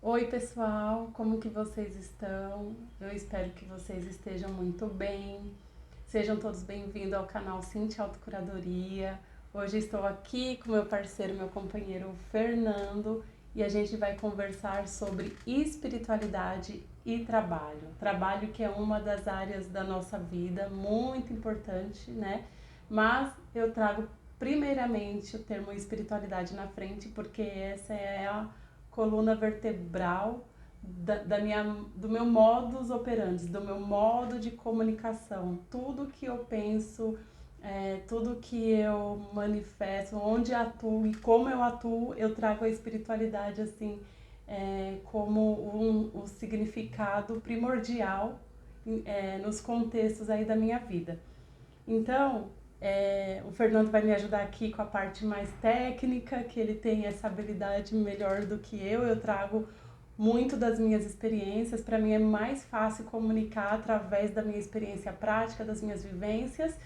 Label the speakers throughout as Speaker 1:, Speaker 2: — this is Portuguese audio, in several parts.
Speaker 1: Oi, pessoal, como que vocês estão? Eu espero que vocês estejam muito bem. Sejam todos bem-vindos ao canal Cintia Autocuradoria. Hoje estou aqui com meu parceiro, meu companheiro Fernando, e a gente vai conversar sobre espiritualidade e trabalho. Trabalho que é uma das áreas da nossa vida muito importante, né? Mas eu trago primeiramente o termo espiritualidade na frente, porque essa é a coluna vertebral do meu modus operandi, do meu modo de comunicação. Tudo que eu penso, tudo que eu manifesto, onde atuo e como eu atuo, eu trago a espiritualidade assim, como um significado primordial nos contextos aí da minha vida. Então, o Fernando vai me ajudar aqui com a parte mais técnica, que ele tem essa habilidade melhor do que eu trago muito das minhas experiências. Para mim é mais fácil comunicar através da minha experiência prática, das minhas vivências.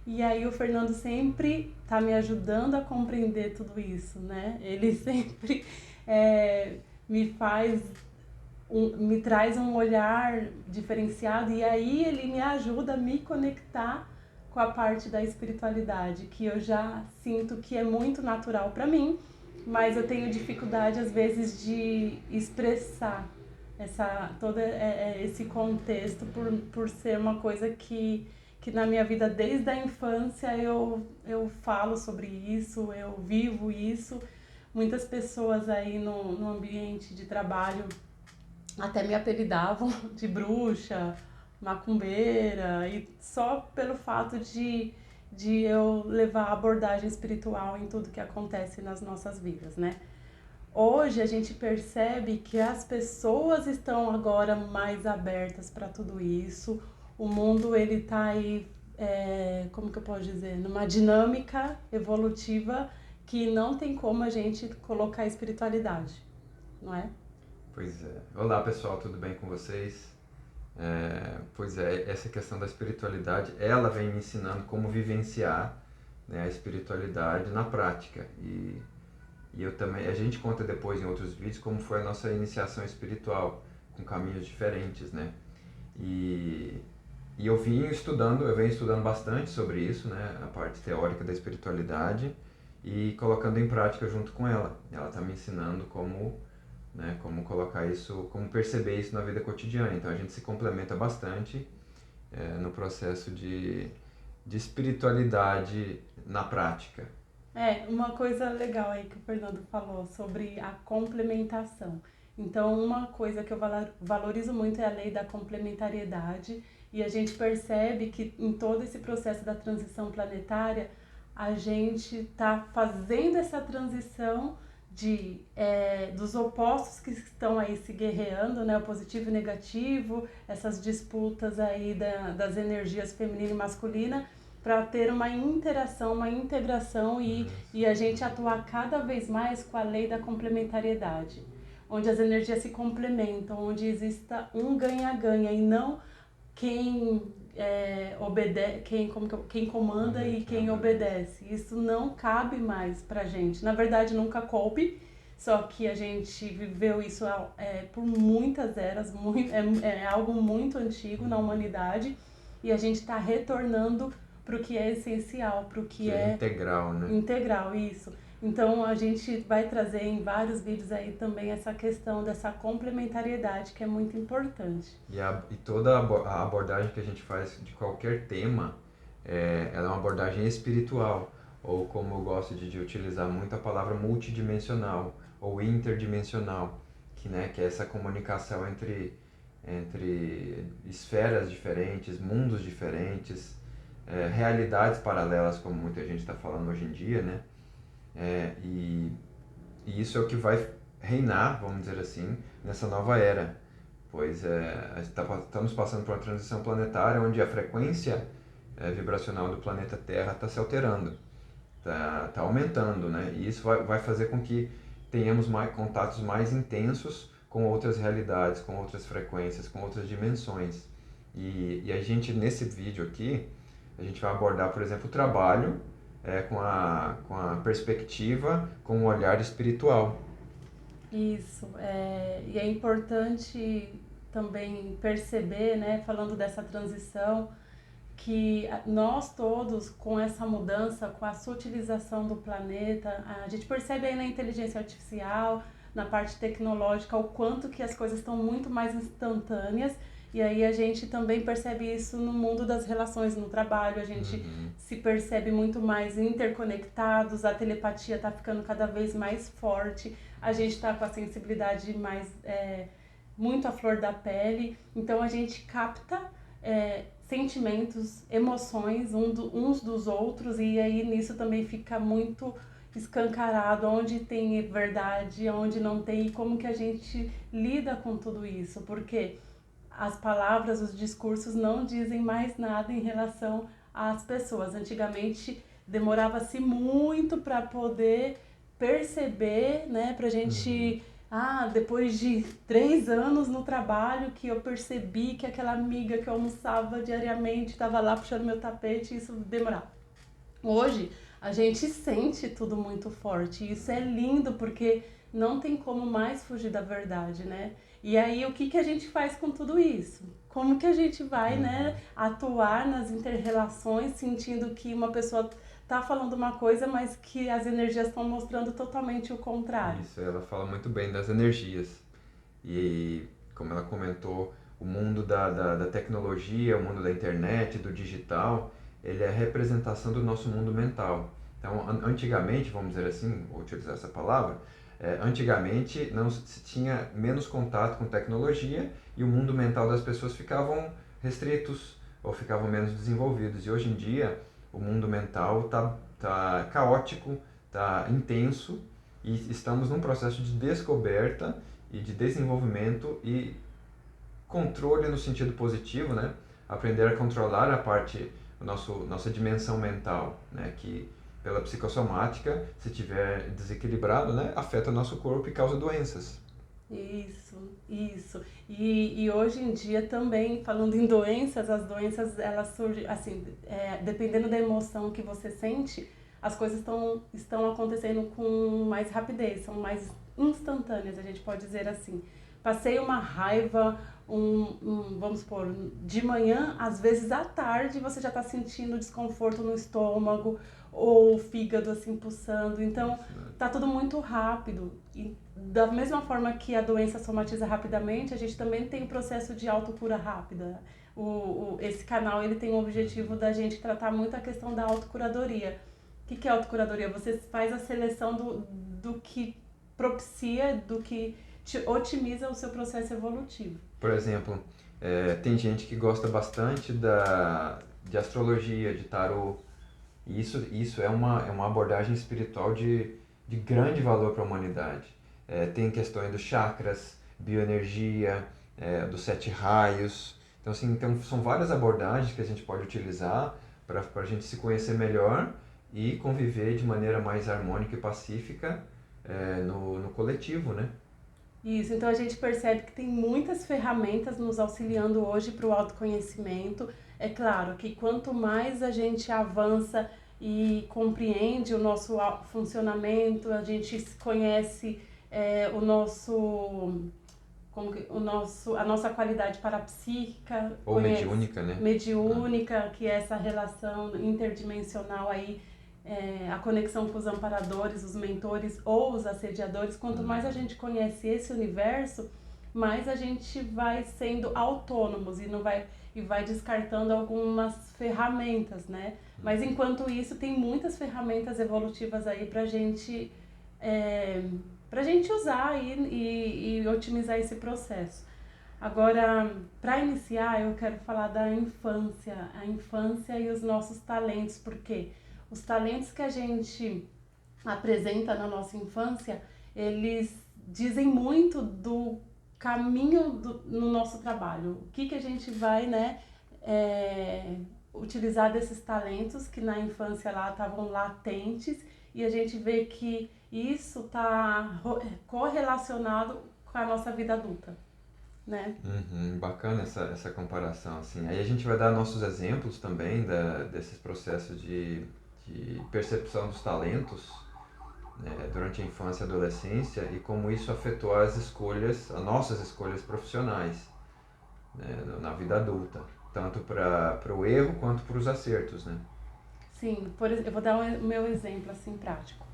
Speaker 1: E aí o Fernando sempre está me ajudando a compreender tudo isso, né? Ele sempre me faz me traz um olhar diferenciado e aí ele me ajuda a me conectar com a parte da espiritualidade que eu já sinto que é muito natural para mim, mas eu tenho dificuldade às vezes de expressar todo esse contexto por ser uma coisa que na minha vida desde a infância eu falo sobre isso, eu vivo isso. Muitas pessoas aí no ambiente de trabalho até me apelidavam de bruxa, macumbeira, e só pelo fato de eu levar a abordagem espiritual em tudo que acontece nas nossas vidas, né? Hoje a gente percebe que as pessoas estão agora mais abertas para tudo isso. O mundo ele tá aí, como que eu posso dizer, numa dinâmica evolutiva que não tem como a gente colocar a espiritualidade, não é?
Speaker 2: Pois é. Olá pessoal, tudo bem com vocês? Pois é, essa questão da espiritualidade, ela vem me ensinando como vivenciar, né, a espiritualidade na prática. E eu também, a gente conta depois em outros vídeos como foi a nossa iniciação espiritual, com caminhos diferentes, né? E, e eu venho estudando bastante sobre isso, né, a parte teórica da espiritualidade e colocando em prática junto com ela. Ela está me ensinando como, né, como colocar isso, como perceber isso na vida cotidiana. Então a gente se complementa bastante no processo de espiritualidade na prática.
Speaker 1: Uma coisa legal aí que o Fernando falou sobre a complementação. Então, uma coisa que eu valorizo muito é a lei da complementariedade, e a gente percebe que em todo esse processo da transição planetária, a gente está fazendo essa transição dos opostos que estão aí se guerreando, né, o positivo e o negativo, essas disputas aí das energias feminina e masculina, para ter uma interação, uma integração e a gente atuar cada vez mais com a lei da complementariedade, onde as energias se complementam, onde exista um ganha-ganha e não quem quem comanda e quem obedece. Isso não cabe mais pra gente. Na verdade, nunca coube, só que a gente viveu isso por muitas eras, é algo muito antigo na humanidade e a gente está retornando para o que é essencial, para o que
Speaker 2: Que é
Speaker 1: é
Speaker 2: integral, né?
Speaker 1: integral, isso. Então a gente vai trazer em vários vídeos aí também essa questão dessa complementariedade que é muito importante.
Speaker 2: E toda a abordagem que a gente faz de qualquer tema, ela é uma abordagem espiritual, ou como eu gosto de utilizar muito a palavra multidimensional, ou interdimensional, que é essa comunicação entre esferas diferentes, mundos diferentes, realidades paralelas, como muita gente está falando hoje em dia, né? É, e, e isso é o que vai reinar, vamos dizer assim, nessa nova era, pois estamos passando por uma transição planetária onde a frequência vibracional do planeta Terra está se alterando, está aumentando, né? E isso vai fazer com que tenhamos contatos mais intensos com outras realidades, com outras frequências, com outras dimensões. E a gente, nesse vídeo aqui, a gente vai abordar, por exemplo, o trabalho com a perspectiva, com o olhar espiritual.
Speaker 1: Isso, e é importante também perceber, né, falando dessa transição, que nós todos, com essa mudança, com a sutilização do planeta, a gente percebe aí na inteligência artificial, na parte tecnológica, o quanto que as coisas estão muito mais instantâneas, e aí a gente também percebe isso no mundo das relações no trabalho, a gente
Speaker 2: Uhum.
Speaker 1: se percebe muito mais interconectados, a telepatia está ficando cada vez mais forte, a gente está com a sensibilidade mais muito à flor da pele, então a gente capta sentimentos, emoções uns dos outros, e aí nisso também fica muito escancarado onde tem verdade, onde não tem, e como que a gente lida com tudo isso, porque as palavras, os discursos não dizem mais nada em relação às pessoas. Antigamente demorava-se muito para poder perceber, né, pra
Speaker 2: Uhum.
Speaker 1: gente, depois de 3 anos no trabalho que eu percebi que aquela amiga que eu almoçava diariamente estava lá puxando meu tapete, e isso demorava. Hoje a gente sente tudo muito forte, e isso é lindo porque não tem como mais fugir da verdade, né? E aí o que que a gente faz com tudo isso? Como que a gente vai, né,
Speaker 2: Uhum.
Speaker 1: atuar nas interrelações, sentindo que uma pessoa tá falando uma coisa, mas que as energias estão mostrando totalmente o contrário?
Speaker 2: Isso, ela fala muito bem das energias. E, como ela comentou, o mundo da tecnologia, o mundo da internet, do digital, ele é a representação do nosso mundo mental. Então, antigamente, vamos dizer assim, vou utilizar essa palavra, antigamente não se tinha menos contato com tecnologia e o mundo mental das pessoas ficavam restritos ou ficavam menos desenvolvidos. E hoje em dia, o mundo mental tá caótico, tá intenso e estamos num processo de descoberta e de desenvolvimento e controle no sentido positivo, né? Aprender a controlar a parte, nossa dimensão mental, né? Que pela psicossomática, se tiver desequilibrado, né? Afeta o nosso corpo e causa doenças.
Speaker 1: Isso, isso. E hoje em dia também, falando em doenças, as doenças elas surgem, assim, dependendo da emoção que você sente, as coisas estão acontecendo com mais rapidez, são mais instantâneas, a gente pode dizer assim. Passei uma raiva, vamos supor, de manhã, às vezes à tarde você já está sentindo desconforto no estômago ou o fígado assim pulsando. Então,
Speaker 2: Isso, né?
Speaker 1: tá tudo muito rápido. E da mesma forma que a doença somatiza rapidamente, a gente também tem o processo de autocura rápida. Esse canal ele tem o objetivo
Speaker 2: Uhum.
Speaker 1: da gente tratar muito a questão da autocuradoria. O que é autocuradoria? Você faz a seleção do que propicia, do que te otimiza o seu processo evolutivo.
Speaker 2: Por exemplo, tem gente que gosta bastante de astrologia, de tarô. E isso é uma abordagem espiritual de grande valor para a humanidade. Tem questões dos chakras, bioenergia, dos 7 raios. Então, são várias abordagens que a gente pode utilizar para a gente se conhecer melhor e conviver de maneira mais harmônica e pacífica no coletivo, né?
Speaker 1: Isso, então a gente percebe que tem muitas ferramentas nos auxiliando hoje para o autoconhecimento. É claro que quanto mais a gente avança e compreende o nosso funcionamento, a gente conhece o nosso, a nossa qualidade parapsíquica,
Speaker 2: Ou
Speaker 1: conhece
Speaker 2: mediúnica, né? Ah,
Speaker 1: mediúnica, que é essa relação interdimensional aí, a conexão com os amparadores, os mentores ou os assediadores. Quanto mais a
Speaker 2: uhum.
Speaker 1: gente conhece esse universo, mais a gente vai sendo autônomos e vai descartando algumas ferramentas, né? Mas enquanto isso, tem muitas ferramentas evolutivas aí é, pra gente usar e otimizar esse processo. Agora, para iniciar, eu quero falar da infância, a infância e os nossos talentos, porque os talentos que a gente apresenta na nossa infância, eles dizem muito do caminho no nosso trabalho. O que a gente vai, né, utilizar desses talentos que na infância lá estavam latentes, e a gente vê que isso está correlacionado com a nossa vida adulta, né?
Speaker 2: Uhum, bacana essa comparação, assim. Aí a gente vai dar nossos exemplos também desses processos de percepção dos talentos, durante a infância e adolescência e como isso afetou as escolhas, as nossas escolhas profissionais, né, na vida adulta, tanto para o erro quanto para os acertos, né?
Speaker 1: Sim, eu vou dar o meu exemplo assim prático.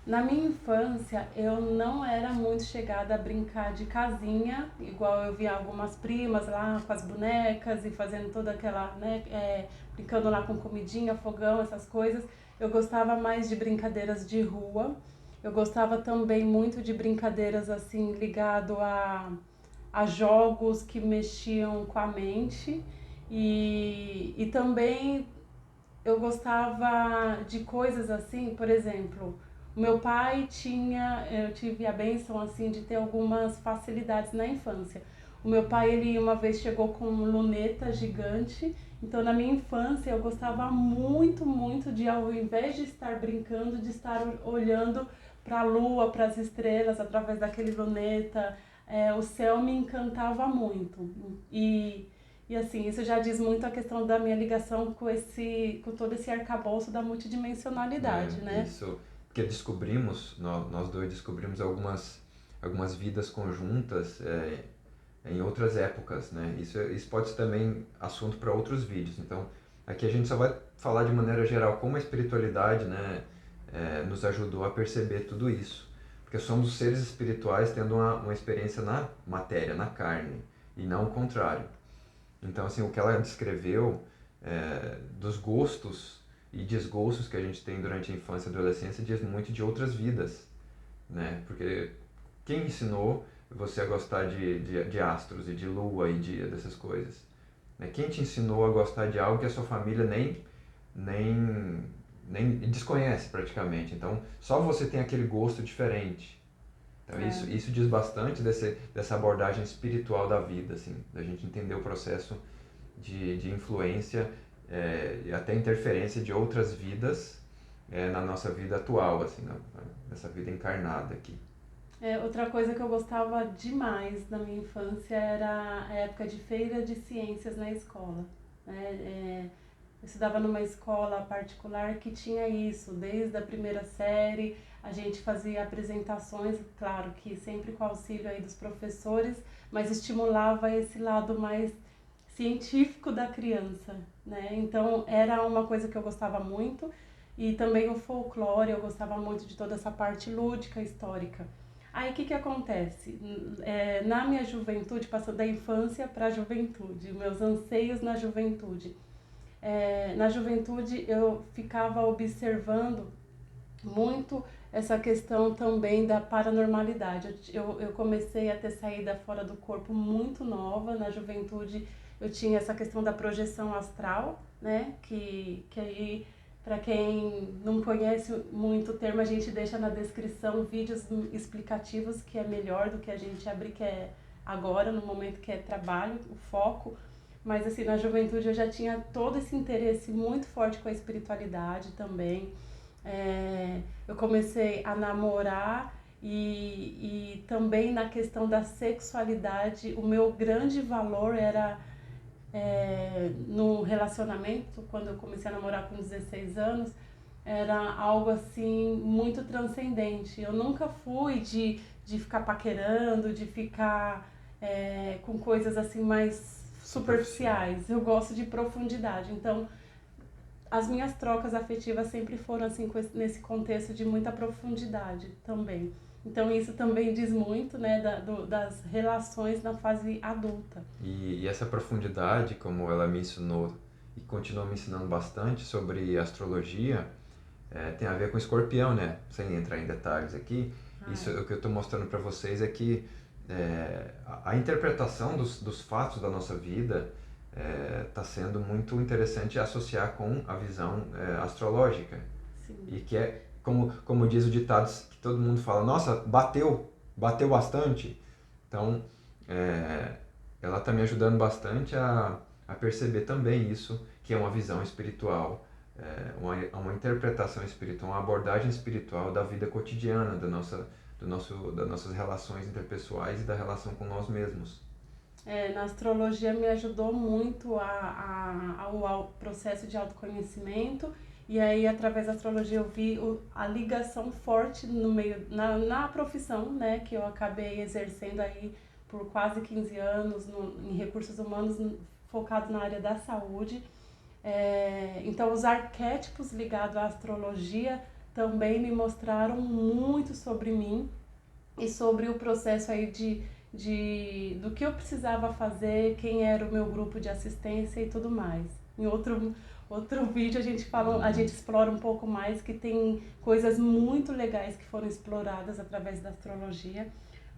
Speaker 1: Na minha infância, eu não era muito chegada a brincar de casinha, igual eu via algumas primas lá com as bonecas e fazendo toda aquela, né, brincando lá com comidinha, fogão, essas coisas. Eu gostava mais de brincadeiras de rua. Eu gostava também muito de brincadeiras assim ligado a jogos que mexiam com a mente e também eu gostava de coisas assim, por exemplo, o meu pai tinha, eu tive a bênção assim de ter algumas facilidades na infância. O meu pai, ele uma vez chegou com um luneta gigante, então na minha infância eu gostava muito, muito de, ao invés de estar brincando, de estar olhando para a lua, para as estrelas através daquele luneta. O céu me encantava muito. E assim, isso já diz muito a questão da minha ligação com todo esse arcabouço da multidimensionalidade, né?
Speaker 2: Isso, porque descobrimos, nós dois descobrimos algumas vidas conjuntas em outras épocas, né? Isso pode ser também assunto para outros vídeos. Então, aqui a gente só vai falar de maneira geral como a espiritualidade, né, nos ajudou a perceber tudo isso. Porque somos seres espirituais tendo uma experiência na matéria, na carne, e não o contrário. Então, assim, o que ela descreveu dos gostos e desgostos que a gente tem durante a infância e adolescência diz muito de outras vidas, né? Porque quem ensinou você a gostar de astros e de lua e dessas coisas? Né? Quem te ensinou a gostar de algo que a sua família nem, nem desconhece praticamente? Então, só você tem aquele gosto diferente. Então,
Speaker 1: É.
Speaker 2: isso diz bastante dessa abordagem espiritual da vida, assim, da gente entender o processo de influência e até interferência de outras vidas na nossa vida atual, assim, nessa vida encarnada aqui.
Speaker 1: Outra coisa que eu gostava demais na minha infância era a época de feira de ciências na escola, né? Eu estudava numa escola particular que tinha isso, desde a primeira série, a gente fazia apresentações, claro que sempre com auxílio aí dos professores, mas estimulava esse lado mais científico da criança, né? Então era uma coisa que eu gostava muito e também o folclore, eu gostava muito de toda essa parte lúdica, histórica. Aí o que acontece? Na minha juventude, passando da infância para a juventude, meus anseios na juventude. Na juventude eu ficava observando muito essa questão também da paranormalidade. Eu comecei a ter saída fora do corpo muito nova. Na juventude eu tinha essa questão da projeção astral, né? Que aí, para quem não conhece muito o termo, a gente deixa na descrição vídeos explicativos que é melhor do que a gente abrir, que é agora, no momento que é trabalho, o foco. Mas assim, na juventude eu já tinha todo esse interesse muito forte com a espiritualidade também. Eu comecei a namorar e também na questão da sexualidade, o meu grande valor era no relacionamento, quando eu comecei a namorar com 16 anos, era algo assim muito transcendente. Eu nunca fui de ficar paquerando, de ficar com coisas assim mais superficiais. Eu gosto de profundidade. Então, as minhas trocas afetivas sempre foram assim nesse contexto de muita profundidade também. Então isso também diz muito, né, das relações na fase adulta.
Speaker 2: E essa profundidade, como ela me ensinou e continua me ensinando bastante sobre astrologia, tem a ver com escorpião, né? Sem entrar em detalhes aqui, isso o que eu estou mostrando para vocês é que a interpretação dos fatos da nossa vida está sendo muito interessante associar com a visão astrológica.
Speaker 1: Sim.
Speaker 2: E que como diz o ditado que todo mundo fala, nossa, bateu bastante. Então, ela está me ajudando bastante a perceber também isso, que é uma visão espiritual, uma interpretação espiritual, uma abordagem espiritual da vida cotidiana, das nossas relações interpessoais e da relação com nós mesmos.
Speaker 1: Na astrologia me ajudou muito ao processo de autoconhecimento E aí, através da astrologia, eu vi a ligação forte no meio, na profissão, né, que eu acabei exercendo aí por quase 15 anos em recursos humanos, focado na área da saúde. Então, os arquétipos ligados à astrologia também me mostraram muito sobre mim e sobre o processo aí do que eu precisava fazer, quem era o meu grupo de assistência e tudo mais. Em outro vídeo a gente explora um pouco mais, que tem coisas muito legais que foram exploradas através da astrologia.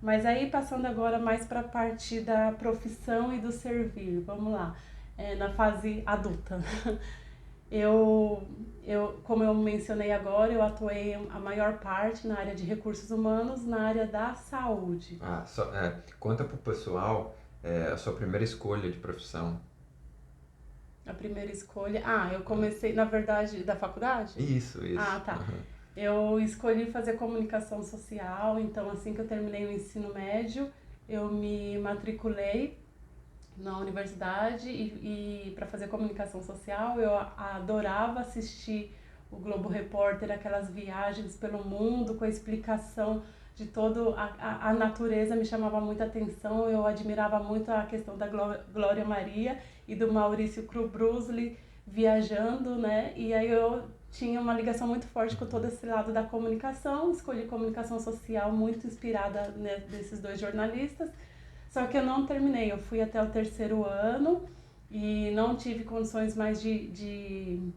Speaker 1: Mas aí, passando agora mais para a parte da profissão e do servir, vamos lá, na fase adulta. Como eu mencionei agora, eu atuei a maior parte na área de recursos humanos, na área da saúde.
Speaker 2: Conta pro pessoal a sua primeira escolha de profissão.
Speaker 1: A primeira escolha... eu comecei, na verdade, da faculdade?
Speaker 2: Isso.
Speaker 1: Tá.
Speaker 2: Uhum.
Speaker 1: Eu escolhi fazer comunicação social, então assim que eu terminei o ensino médio, eu me matriculei na universidade e para fazer comunicação social. Eu adorava assistir o Globo Repórter, aquelas viagens pelo mundo com a explicação de toda a natureza, me chamava muita atenção. Eu admirava muito a questão da Glória Maria e do Maurício Krubruzzli viajando, né? E aí eu tinha uma ligação muito forte com todo esse lado da comunicação, escolhi comunicação social muito inspirada, né, desses dois jornalistas. Só que eu não terminei, eu fui até o 3º ano e não tive condições mais de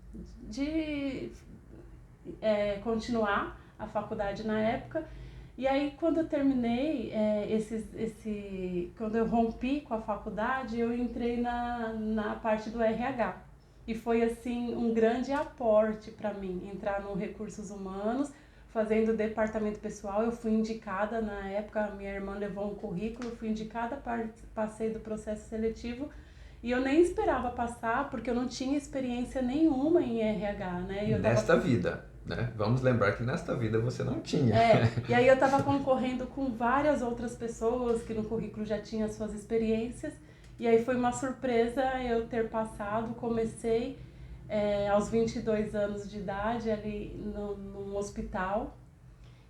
Speaker 1: continuar a faculdade na época. E aí, quando eu terminei, quando eu rompi com a faculdade, eu entrei na parte do RH. E foi, assim, um grande aporte para mim, entrar no Recursos Humanos, fazendo departamento pessoal. Eu fui indicada na época, minha irmã levou um currículo, fui indicada, passei do processo seletivo e eu nem esperava passar porque eu não tinha experiência nenhuma em RH, né?
Speaker 2: Nesta vida, né? Vamos lembrar que nesta vida você não tinha.
Speaker 1: E aí eu estava concorrendo com várias outras pessoas que no currículo já tinham as suas experiências e aí foi uma surpresa eu ter passado. Comecei aos 22 anos de idade ali num hospital.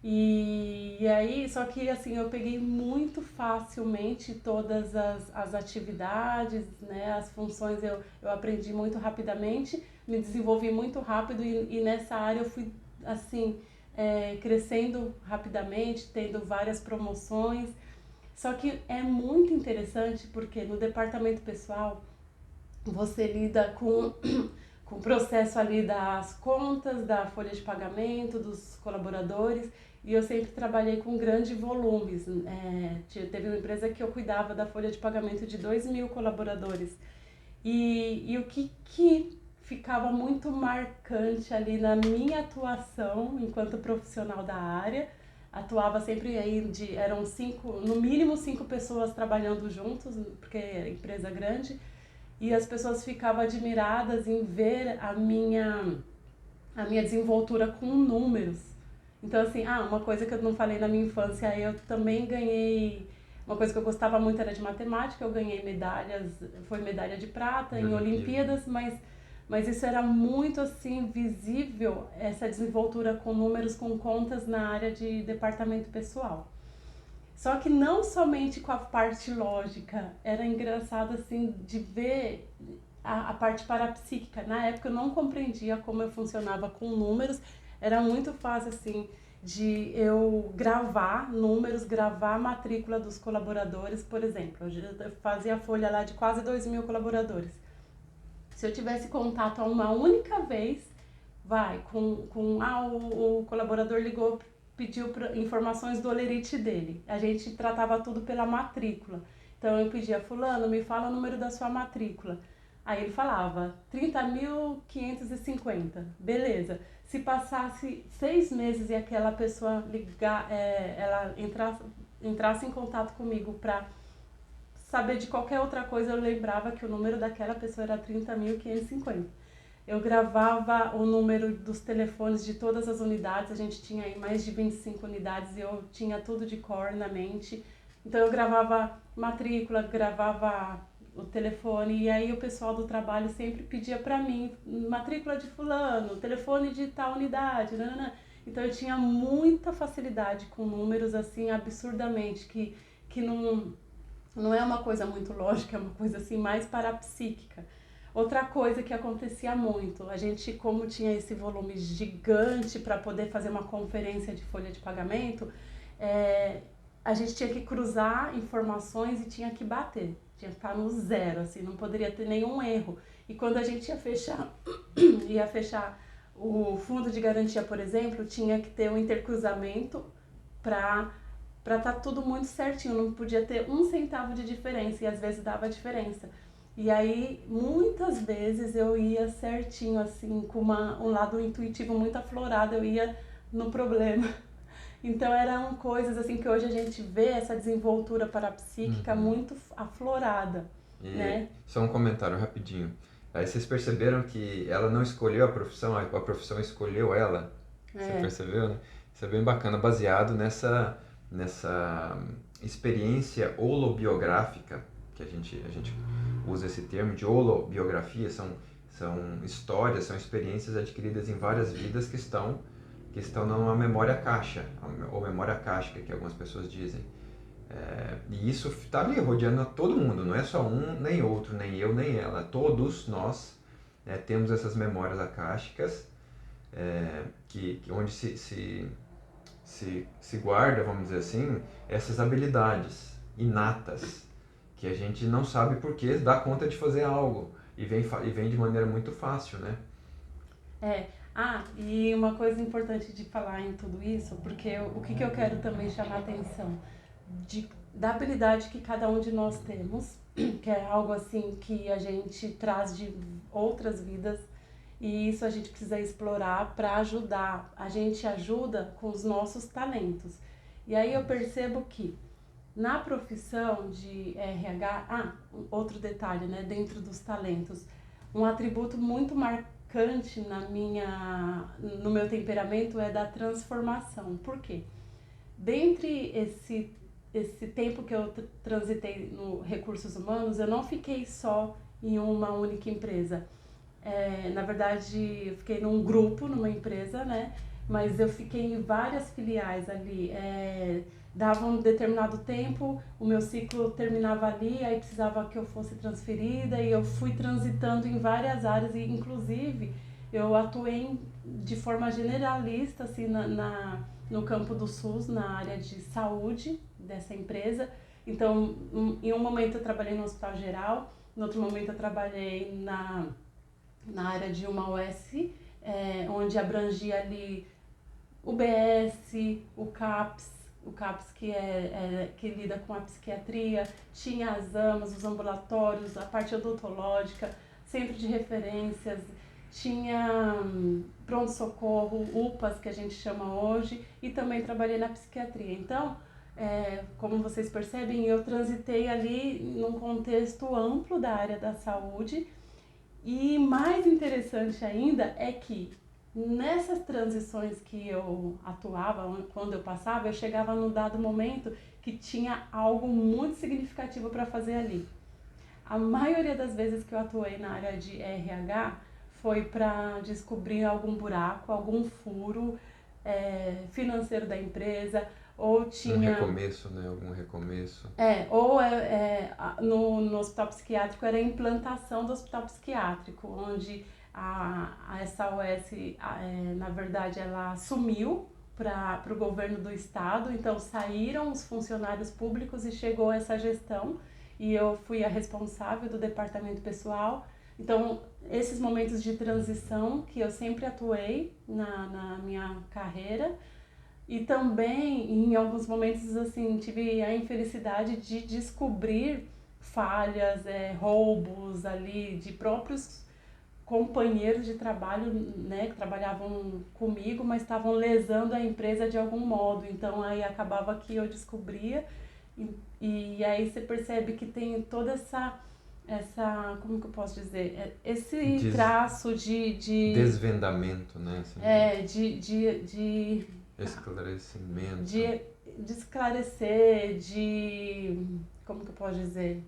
Speaker 1: E aí, só que assim, eu peguei muito facilmente todas as atividades, né, as funções eu aprendi muito rapidamente, me desenvolvi muito rápido e nessa área eu fui assim, crescendo rapidamente, tendo várias promoções. Só que é muito interessante porque no departamento pessoal você lida com o processo ali das contas, da folha de pagamento, dos colaboradores, e eu sempre trabalhei com grandes volumes. Teve uma empresa que eu cuidava da folha de pagamento de 2.000 colaboradores. E o que ficava muito marcante ali na minha atuação enquanto profissional da área, atuava sempre aí eram no mínimo 5 pessoas trabalhando juntos, porque é empresa grande, e as pessoas ficavam admiradas em ver a minha desenvoltura com números. Então, assim, uma coisa que eu não falei na minha infância, eu também ganhei, uma coisa que eu gostava muito era de matemática, eu ganhei foi medalha de prata em Olimpíadas, mas isso era muito, assim, visível, essa desenvoltura com números, com contas na área de departamento pessoal. Só que não somente com a parte lógica, era engraçado assim de ver a parte parapsíquica. Na época eu não compreendia como eu funcionava com números, era muito fácil assim de eu gravar números, gravar a matrícula dos colaboradores, por exemplo. Eu fazia a folha lá de quase 2.000 colaboradores. Se eu tivesse contato a uma única vez, o colaborador ligou, pediu informações do holerite dele. A gente tratava tudo pela matrícula. Então eu pedia, fulano, me fala o número da sua matrícula. Aí ele falava, 30.550. Beleza. Se passasse 6 meses e aquela pessoa ela entrasse em contato comigo para saber de qualquer outra coisa, eu lembrava que o número daquela pessoa era 30.550. Eu gravava o número dos telefones de todas as unidades, a gente tinha aí mais de 25 unidades e eu tinha tudo de cor na mente. Então eu gravava matrícula, gravava o telefone, e aí o pessoal do trabalho sempre pedia para mim, matrícula de fulano, telefone de tal unidade, nanana. Então eu tinha muita facilidade com números, assim, absurdamente, que não é uma coisa muito lógica, é uma coisa assim mais parapsíquica. Outra coisa que acontecia muito, a gente, como tinha esse volume gigante para poder fazer uma conferência de folha de pagamento, a gente tinha que cruzar informações e tinha que bater, tinha que ficar no zero, assim, não poderia ter nenhum erro. E quando a gente ia fechar o fundo de garantia, por exemplo, tinha que ter um intercruzamento para estar tudo muito certinho, não podia ter um centavo de diferença, e às vezes dava diferença. E aí, muitas vezes eu ia certinho, assim, com um lado intuitivo muito aflorado, eu ia no problema. Então eram coisas assim que hoje a gente vê essa desenvoltura parapsíquica muito aflorada,
Speaker 2: E
Speaker 1: né?
Speaker 2: só um comentário rapidinho. Aí vocês perceberam que ela não escolheu a profissão, a profissão escolheu ela? Você
Speaker 1: É,
Speaker 2: percebeu, né? Isso é bem bacana, baseado nessa experiência holobiográfica, que a gente usa esse termo de holobiografia, são histórias, são experiências adquiridas em várias vidas que estão numa memória caixa, ou memória cástico, que algumas pessoas dizem. E isso está ali rodeando a todo mundo, não é só um nem outro, nem eu nem ela. Todos nós, temos essas memórias akáshicas, onde se guarda, vamos dizer assim, essas habilidades inatas, que a gente não sabe por que dá conta de fazer algo, e vem de maneira muito fácil, né?
Speaker 1: é. Ah, e uma coisa importante de falar em tudo isso, porque o que eu quero também chamar a atenção, da habilidade que cada um de nós temos, que é algo assim que a gente traz de outras vidas, e isso a gente precisa explorar para ajudar. A gente ajuda com os nossos talentos. E aí eu percebo que na profissão de RH, outro detalhe, né, dentro dos talentos, um atributo muito marcante no meu temperamento é da transformação. Por quê? Dentre esse tempo que eu transitei no recursos humanos, eu não fiquei só em uma única empresa. Na verdade, eu fiquei num grupo, numa empresa, né? Mas eu fiquei em várias filiais ali. Dava um determinado tempo, o meu ciclo terminava ali, aí precisava que eu fosse transferida e eu fui transitando em várias áreas e, inclusive, eu atuei de forma generalista, assim, no campo do SUS, na área de saúde dessa empresa. Então, em um momento eu trabalhei no Hospital Geral, no outro momento eu trabalhei na área de uma OS, onde abrangia ali o BS, o CAPS que lida com a psiquiatria, tinha as AMAs, os ambulatórios, a parte odontológica, centro de referências, tinha pronto-socorro, UPAs que a gente chama hoje, e também trabalhei na psiquiatria. Então, como vocês percebem, eu transitei ali num contexto amplo da área da saúde. E mais interessante ainda é que nessas transições que eu atuava, quando eu passava, eu chegava num dado momento que tinha algo muito significativo para fazer ali. A maioria das vezes que eu atuei na área de RH foi para descobrir algum buraco, algum furo financeiro da empresa, ou
Speaker 2: Um
Speaker 1: tinha
Speaker 2: recomeço, né? Algum recomeço.
Speaker 1: no hospital psiquiátrico era a implantação do hospital psiquiátrico, onde a SOS, na verdade, ela assumiu para o governo do estado, então saíram os funcionários públicos e chegou essa gestão, e eu fui a responsável do departamento pessoal. Então, esses momentos de transição que eu sempre atuei na minha carreira, e também, em alguns momentos, assim, tive a infelicidade de descobrir falhas, roubos ali de próprios companheiros de trabalho, né, que trabalhavam comigo, mas estavam lesando a empresa de algum modo. Então, aí acabava que eu descobria e aí você percebe que tem toda como que eu posso dizer? Esse traço
Speaker 2: Desvendamento, né? Assim,
Speaker 1: de
Speaker 2: esclarecimento.
Speaker 1: de esclarecer, como que eu posso dizer?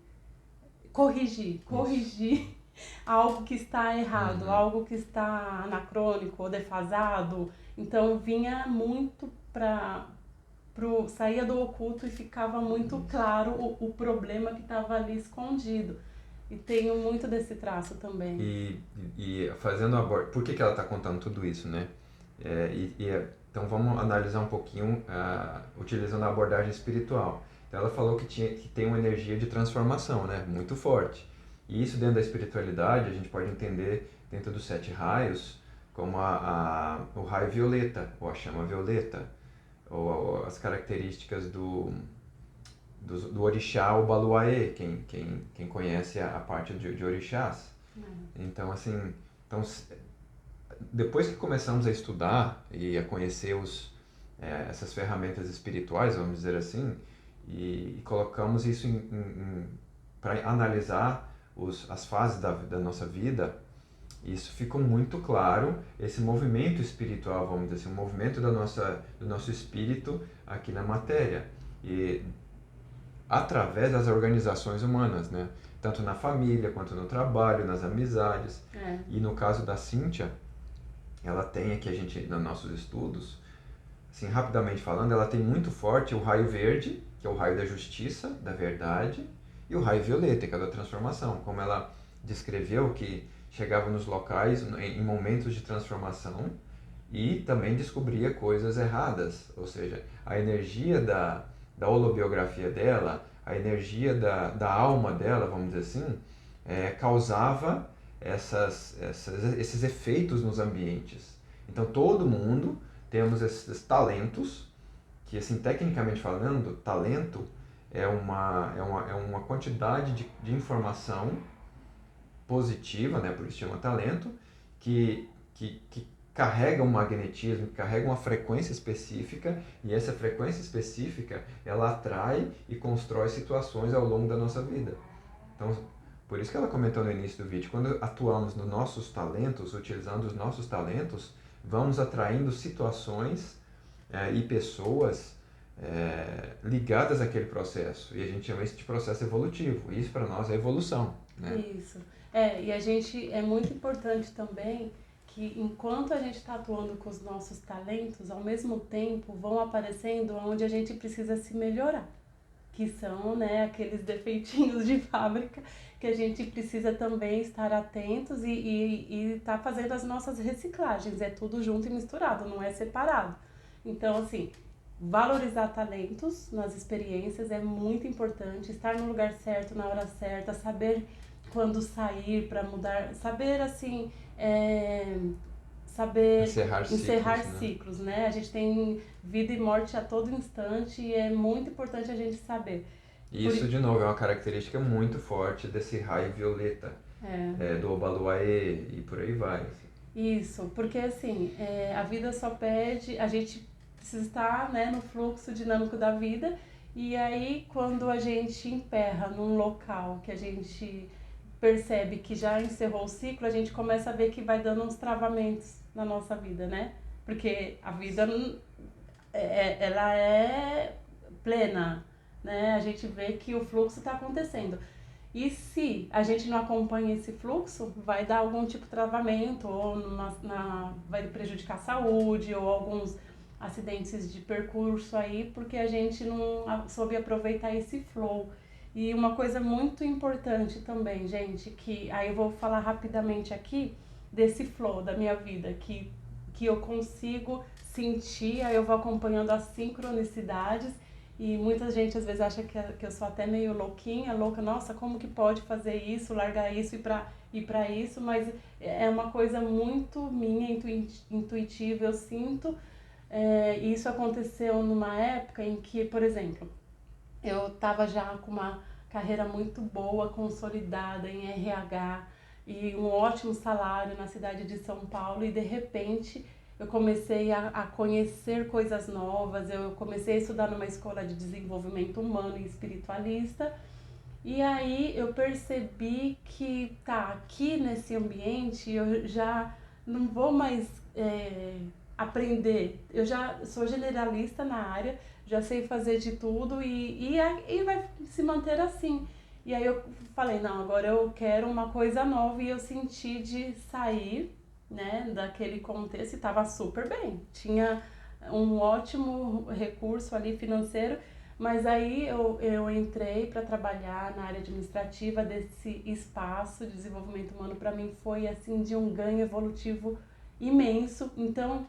Speaker 1: corrigir algo que está errado,
Speaker 2: Uhum.
Speaker 1: algo que está anacrônico ou defasado. Então vinha muito saía do oculto e ficava muito claro o problema que estava ali escondido. E tenho muito desse traço também.
Speaker 2: E fazendo por que que ela está contando tudo isso, né? Então vamos analisar um pouquinho utilizando a abordagem espiritual. Então ela falou que tem uma energia de transformação, né? Muito forte. E isso dentro da espiritualidade a gente pode entender dentro dos 7 raios como o raio violeta, ou a chama violeta, ou as características do orixá Obaluaê, quem conhece a parte de orixás. Então, assim, depois que começamos a estudar e a conhecer essas ferramentas espirituais, vamos dizer assim, e colocamos isso para analisar as fases da nossa vida, isso ficou muito claro, esse movimento espiritual, vamos dizer assim, o movimento do nosso espírito aqui na matéria. E através das organizações humanas, né? Tanto na família, quanto no trabalho, nas amizades. E no caso da Cíntia, ela tem aqui, nos nossos estudos, assim, rapidamente falando, ela tem muito forte o raio verde, que é o raio da justiça, da verdade, e o raio violeta, que é da transformação. Como ela descreveu que chegava nos locais em momentos de transformação e também descobria coisas erradas, ou seja, a energia da holobiografia dela, a energia da alma dela, vamos dizer assim, causava esses efeitos nos ambientes. Então todo mundo temos esses talentos, que assim, tecnicamente falando, talento é uma quantidade de informação positiva, né, por isso chama talento, que carrega um magnetismo, carrega uma frequência específica, e essa frequência específica ela atrai e constrói situações ao longo da nossa vida. Então, por isso que ela comentou no início do vídeo, quando atuamos nos nossos talentos, utilizando os nossos talentos, vamos atraindo situações e pessoas ligadas àquele processo. E a gente chama isso de processo evolutivo. Isso para nós é evolução, né?
Speaker 1: Isso. E a gente, é muito importante também que enquanto a gente está atuando com os nossos talentos, ao mesmo tempo vão aparecendo onde a gente precisa se melhorar, que são, né, aqueles defeitinhos de fábrica que a gente precisa também estar atentos e tá fazendo as nossas reciclagens. É tudo junto e misturado, não é separado. Então, assim, valorizar talentos nas experiências é muito importante, estar no lugar certo, na hora certa, saber quando sair para mudar, saber assim, saber encerrar ciclos, né? A gente tem vida e morte a todo instante e é muito importante a gente saber.
Speaker 2: Isso, de novo, é uma característica muito forte desse raio violeta, do Obaluaê e por aí vai.
Speaker 1: Isso, porque assim, a vida só pede, a gente precisa estar, né, no fluxo dinâmico da vida, e aí quando a gente emperra num local que a gente percebe que já encerrou o ciclo, a gente começa a ver que vai dando uns travamentos na nossa vida, né? Porque a vida, ela é plena, né? A gente vê que o fluxo está acontecendo. E se a gente não acompanha esse fluxo, vai dar algum tipo de travamento, ou vai prejudicar a saúde, ou alguns acidentes de percurso aí, porque a gente não soube aproveitar esse flow. E uma coisa muito importante também, gente, que aí eu vou falar rapidamente aqui desse flow da minha vida, que eu consigo sentir, aí eu vou acompanhando as sincronicidades, e muita gente às vezes acha que eu sou até meio louquinha, louca, nossa, como que pode fazer isso, largar isso e pra isso, mas é uma coisa muito minha, intuitiva, eu sinto. E isso aconteceu numa época em que, por exemplo, eu estava já com uma carreira muito boa, consolidada em RH e um ótimo salário na cidade de São Paulo, e de repente eu comecei a conhecer coisas novas, eu comecei a estudar numa escola de desenvolvimento humano e espiritualista, e aí eu percebi que aqui nesse ambiente eu já não vou mais aprender, eu já sou generalista na área, já sei fazer de tudo e vai se manter assim. E aí eu falei, não, agora eu quero uma coisa nova e eu senti de sair, né, daquele contexto e estava super bem. Tinha um ótimo recurso ali financeiro, mas aí eu entrei para trabalhar na área administrativa desse espaço de desenvolvimento humano. Para mim foi assim de um ganho evolutivo imenso. Então,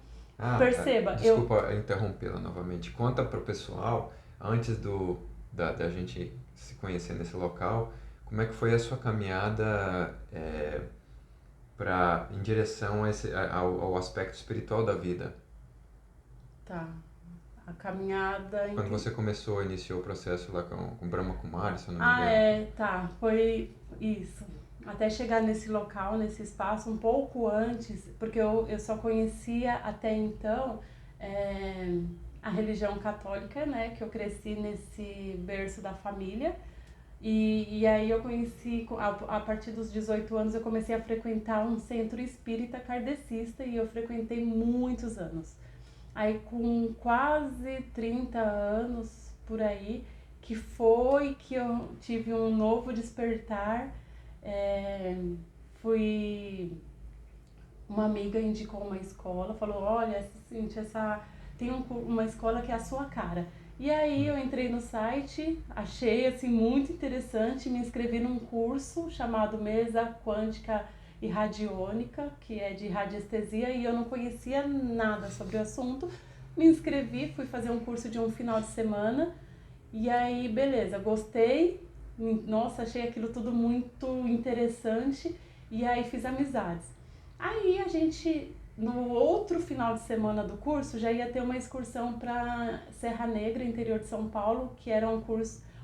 Speaker 1: perceba,
Speaker 2: desculpa interrompê-la novamente. Conta para o pessoal, antes da gente se conhecer nesse local, como é que foi a sua caminhada em direção ao aspecto espiritual da vida?
Speaker 1: Tá, a caminhada...
Speaker 2: Quando você iniciou o processo lá com Brahma Kumari, se eu não me
Speaker 1: Ah,
Speaker 2: engano.
Speaker 1: tá, foi isso. Até chegar nesse local, nesse espaço, um pouco antes, porque eu só conhecia até então a religião católica, né? Que eu cresci nesse berço da família. E aí eu conheci, a partir dos 18 anos, eu comecei a frequentar um centro espírita kardecista e eu frequentei muitos anos. Aí com quase 30 anos, por aí, que foi que eu tive um novo despertar. É, fui uma amiga indicou uma escola, falou, olha, Cíntia, tem uma escola que é a sua cara. E aí eu entrei no site, achei assim muito interessante, me inscrevi num curso chamado Mesa Quântica e Radiônica, que é de radiestesia, e eu não conhecia nada sobre o assunto. Me inscrevi, fui fazer um curso de um final de semana, e aí beleza, gostei, nossa, achei aquilo tudo muito interessante, e aí fiz amizades. Aí a gente, no outro final de semana do curso, já ia ter uma excursão para Serra Negra, interior de São Paulo, que era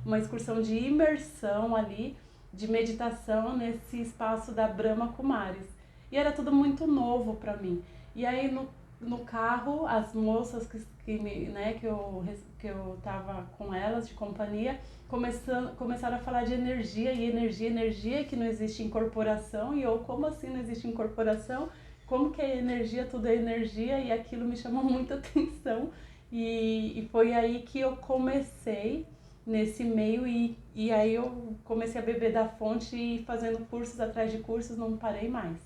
Speaker 1: uma excursão de imersão ali, de meditação nesse espaço da Brahma Kumaris. E era tudo muito novo para mim. E aí no carro, as moças que eu tava com elas de companhia, começaram a falar de energia, energia, que não existe incorporação, e eu, como assim não existe incorporação? Como que é energia, tudo é energia, e aquilo me chamou muita atenção, e foi aí que eu comecei nesse meio, e aí eu comecei a beber da fonte e fazendo cursos atrás de cursos, não parei mais.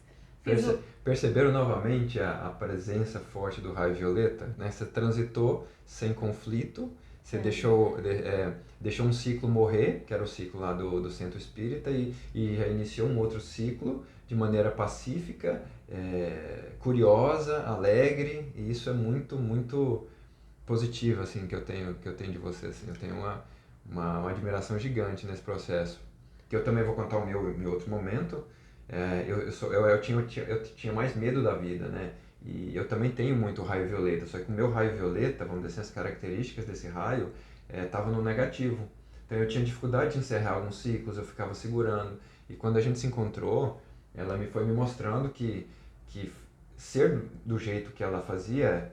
Speaker 2: Perceberam novamente a presença forte do raio violeta? Né? Você transitou sem conflito, você deixou um ciclo morrer, que era o ciclo lá do centro espírita, e iniciou um outro ciclo de maneira pacífica, curiosa, alegre, e isso é muito, muito positivo assim, que eu tenho de você. Assim, eu tenho uma admiração gigante nesse processo, que eu também vou contar o meu em outro momento. Eu tinha mais medo da vida, né? E eu também tenho muito raio violeta, só que o meu raio violeta, vamos dizer assim, as características desse raio estavam no negativo. Então eu tinha dificuldade de encerrar alguns ciclos, eu ficava segurando. E quando a gente se encontrou, ela foi me mostrando que ser do jeito que ela fazia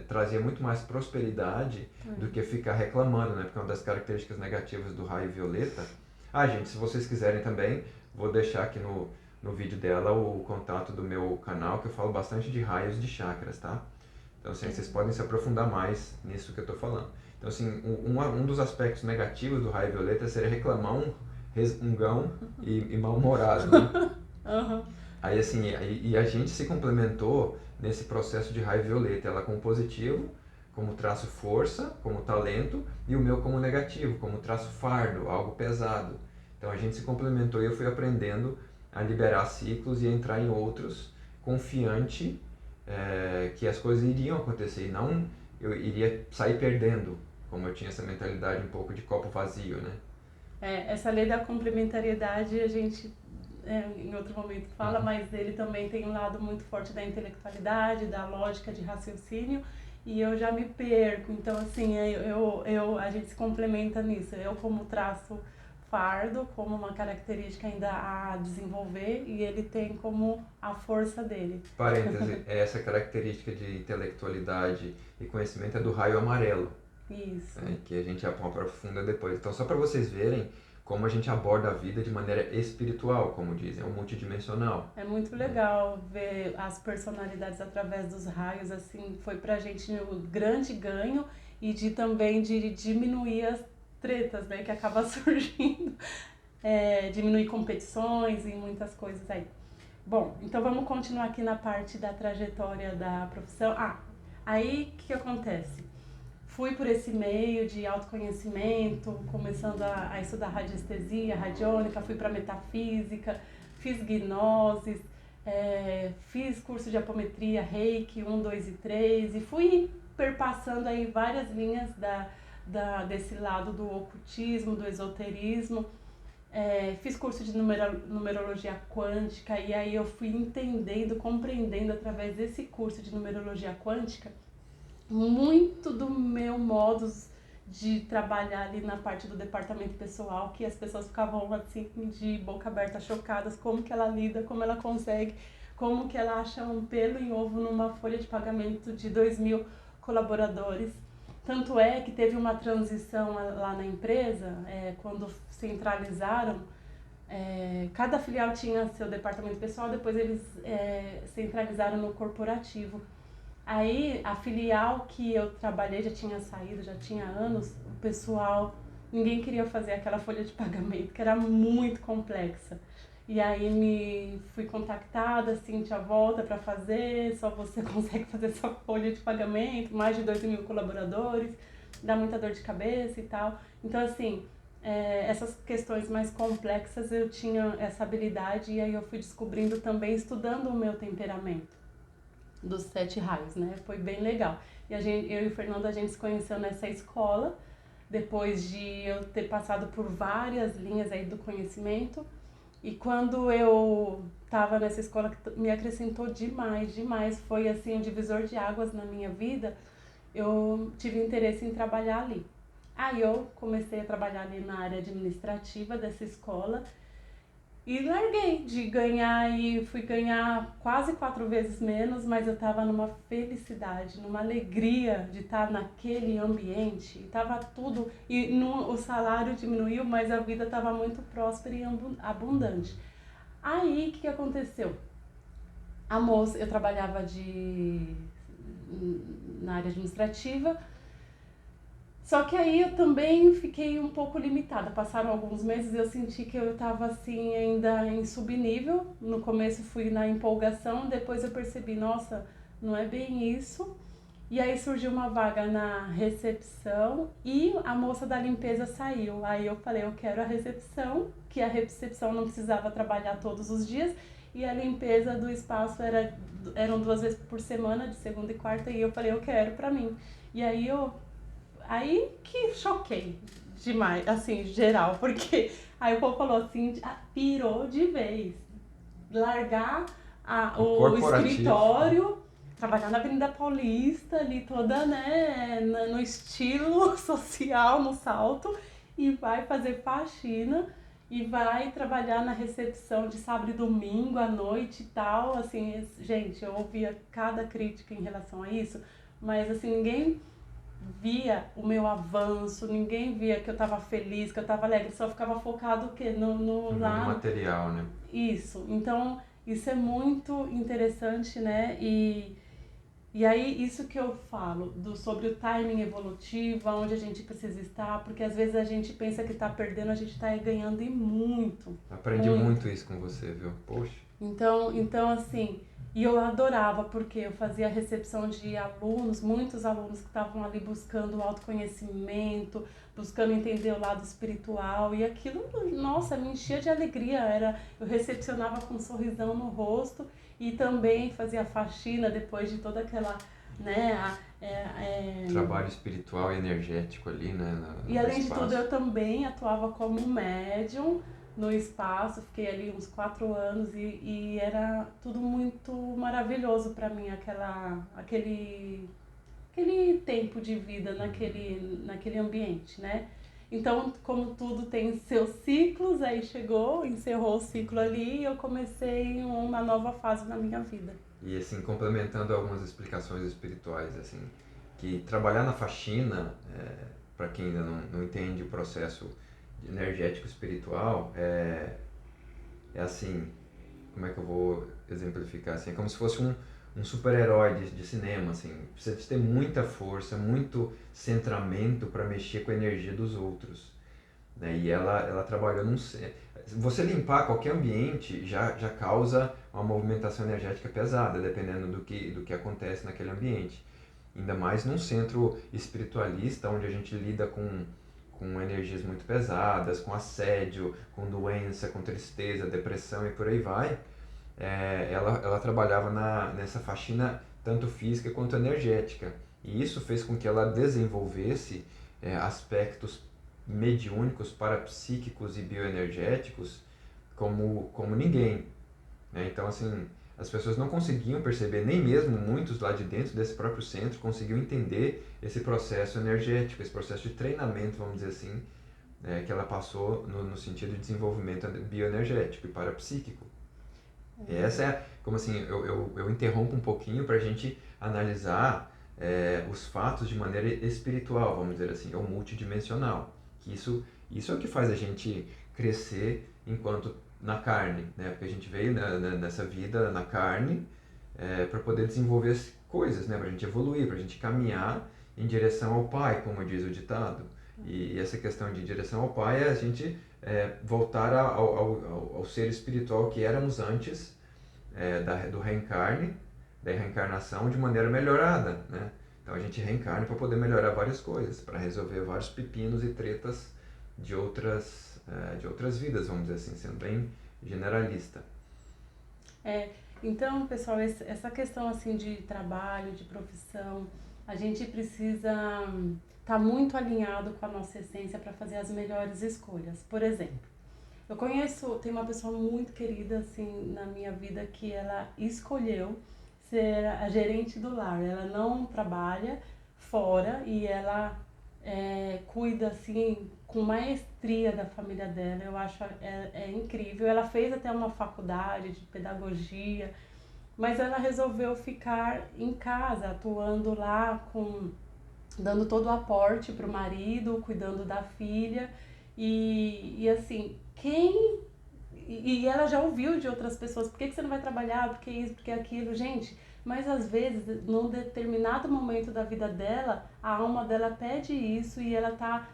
Speaker 2: trazia muito mais prosperidade do que ficar reclamando, né? Porque uma das características negativas do raio violeta... Ah, gente, se vocês quiserem também, vou deixar aqui no vídeo dela o contato do meu canal, que eu falo bastante de raios de chakras, tá? Então, assim, vocês podem se aprofundar mais nisso que eu estou falando. Então, assim, um dos aspectos negativos do raio violeta seria reclamar um resmungão e mal-humorado, né?
Speaker 1: Uhum.
Speaker 2: Aí, assim, e a gente se complementou nesse processo de raio violeta, ela como positivo, como traço força, como talento, e o meu como negativo, como traço fardo, algo pesado. Então a gente se complementou e eu fui aprendendo a liberar ciclos e entrar em outros confiante que as coisas iriam acontecer e não eu iria sair perdendo, como eu tinha essa mentalidade um pouco de copo vazio, né?
Speaker 1: Essa lei da complementariedade a gente em outro momento fala, mas ele também tem um lado muito forte da intelectualidade, da lógica de raciocínio, e eu já me perco. Então, assim, a gente se complementa nisso. Eu como traço fardo, como uma característica ainda a desenvolver, e ele tem como a força dele.
Speaker 2: Parêntese, essa característica de intelectualidade e conhecimento é do raio amarelo.
Speaker 1: Isso.
Speaker 2: Que a gente aprofunda depois. Então, só para vocês verem como a gente aborda a vida de maneira espiritual, como dizem, é multidimensional.
Speaker 1: É muito legal ver as personalidades através dos raios, assim, foi pra gente o grande ganho e também de diminuir as tretas, né, que acaba surgindo diminuir competições e muitas coisas aí. Bom, então vamos continuar aqui na parte da trajetória da profissão. Aí o que acontece? Fui por esse meio de autoconhecimento, começando a estudar radiestesia, radiônica, fui para metafísica, fiz gnoses, fiz curso de apometria, reiki 1, 2 e 3 e fui perpassando aí várias linhas desse lado do ocultismo, do esoterismo. Fiz curso de numerologia quântica e aí eu fui entendendo, compreendendo através desse curso de numerologia quântica muito do meu modus de trabalhar ali na parte do departamento pessoal, que as pessoas ficavam assim de boca aberta, chocadas, como que ela lida, como ela consegue, como que ela acha um pelo em ovo numa folha de pagamento de 2.000 colaboradores. Tanto é que teve uma transição lá na empresa, quando centralizaram, cada filial tinha seu departamento pessoal, depois eles centralizaram no corporativo. Aí a filial que eu trabalhei já tinha saído, já tinha anos, o pessoal, ninguém queria fazer aquela folha de pagamento, que era muito complexa. E aí fui contactada, Cíntia, volta para fazer, só você consegue fazer essa folha de pagamento, mais de 2.000 colaboradores, dá muita dor de cabeça e tal. Então assim, essas questões mais complexas eu tinha essa habilidade e aí eu fui descobrindo também estudando o meu temperamento dos 7 raios, né? Foi bem legal. E eu e o Fernando, a gente se conheceu nessa escola, depois de eu ter passado por várias linhas aí do conhecimento. E quando eu estava nessa escola, que me acrescentou demais, demais, foi assim um divisor de águas na minha vida, eu tive interesse em trabalhar ali. Aí eu comecei a trabalhar ali na área administrativa dessa escola, e larguei de ganhar e fui ganhar quase 4 vezes menos, mas eu estava numa felicidade, numa alegria de estar naquele ambiente. E tava tudo, o salário diminuiu, mas a vida estava muito próspera e abundante. Aí, o que aconteceu? A moça, eu trabalhava na área administrativa, só que aí eu também fiquei um pouco limitada. Passaram alguns meses e eu senti que eu estava assim ainda em subnível. No começo fui na empolgação, depois eu percebi, nossa, não é bem isso. E aí surgiu uma vaga na recepção e a moça da limpeza saiu. Aí eu falei, eu quero a recepção, que a recepção não precisava trabalhar todos os dias e a limpeza do espaço eram 2 vezes por semana, de segunda e quarta, e eu falei, eu quero pra mim. E aí que choquei demais, assim, geral, porque aí o povo falou assim, pirou de vez. Largar o escritório, trabalhar na Avenida Paulista, ali toda, né, no estilo social, no salto, e vai fazer faxina e vai trabalhar na recepção de sábado e domingo à noite e tal. Assim, gente, eu ouvia cada crítica em relação a isso, mas assim, ninguém via o meu avanço, ninguém via que eu estava feliz, que eu estava alegre, só ficava focado o quê? No
Speaker 2: material, né?
Speaker 1: Isso, então isso é muito interessante, né? E aí isso que eu falo sobre o timing evolutivo, onde a gente precisa estar, porque às vezes a gente pensa que está perdendo, a gente está ganhando e muito.
Speaker 2: Aprendi muito isso com você, viu? Poxa.
Speaker 1: Então assim, e eu adorava porque eu fazia recepção de alunos, muitos alunos que estavam ali buscando o autoconhecimento, buscando entender o lado espiritual, e aquilo, nossa, me enchia de alegria. Eu recepcionava com um sorrisão no rosto e também fazia faxina depois de toda aquela, né,
Speaker 2: trabalho espiritual e energético ali, né?
Speaker 1: E além de tudo, eu também atuava como médium no espaço, fiquei ali uns 4 anos e era tudo muito maravilhoso para mim, aquele tempo de vida naquele ambiente, né? Então, como tudo tem seus ciclos, aí encerrou o ciclo ali e eu comecei uma nova fase na minha vida.
Speaker 2: E assim, complementando algumas explicações espirituais, assim, que trabalhar na faxina, para quem ainda não entende o processo energético espiritual, é assim, como é que eu vou exemplificar? Assim, é como se fosse um super-herói de cinema, assim, precisa de ter muita força, muito centramento para mexer com a energia dos outros, né? E ela trabalhou você limpar qualquer ambiente já causa uma movimentação energética pesada, dependendo do que acontece naquele ambiente. Ainda mais num centro espiritualista, onde a gente lida com energias muito pesadas, com assédio, com doença, com tristeza, depressão e por aí vai. Ela trabalhava nessa faxina tanto física quanto energética. E isso fez com que ela desenvolvesse aspectos mediúnicos, parapsíquicos e bioenergéticos como ninguém, né? Então, assim, as pessoas não conseguiam perceber, nem mesmo muitos lá de dentro desse próprio centro conseguiam entender esse processo energético, esse processo de treinamento, vamos dizer assim, que ela passou no sentido de desenvolvimento bioenergético e parapsíquico. E essa como assim, eu interrompo um pouquinho para a gente analisar os fatos de maneira espiritual, vamos dizer assim, ou multidimensional. Que isso é o que faz a gente crescer enquanto na carne, né? Porque a gente veio nessa vida na carne para poder desenvolver as coisas, né? Para a gente evoluir, para a gente caminhar em direção ao Pai, como diz o ditado. E essa questão de direção ao Pai é a gente voltar ao ser espiritual que éramos antes do reencarne, da reencarnação de maneira melhorada, né? Então a gente reencarna para poder melhorar várias coisas, para resolver vários pepinos e tretas de outras vidas, vamos dizer assim, sendo bem generalista.
Speaker 1: Então, pessoal, essa questão assim de trabalho, de profissão, a gente precisa estar muito alinhado com a nossa essência para fazer as melhores escolhas. Por exemplo, tem uma pessoa muito querida assim na minha vida que ela escolheu ser a gerente do lar. Ela não trabalha fora e ela cuida assim com maestria da família dela. Eu acho incrível. Ela fez até uma faculdade de pedagogia, mas ela resolveu ficar em casa, atuando lá, dando todo o aporte para o marido, cuidando da filha. E assim, e ela já ouviu de outras pessoas: por que você não vai trabalhar, por que isso, por que aquilo, gente. Mas às vezes, num determinado momento da vida dela, a alma dela pede isso e ela está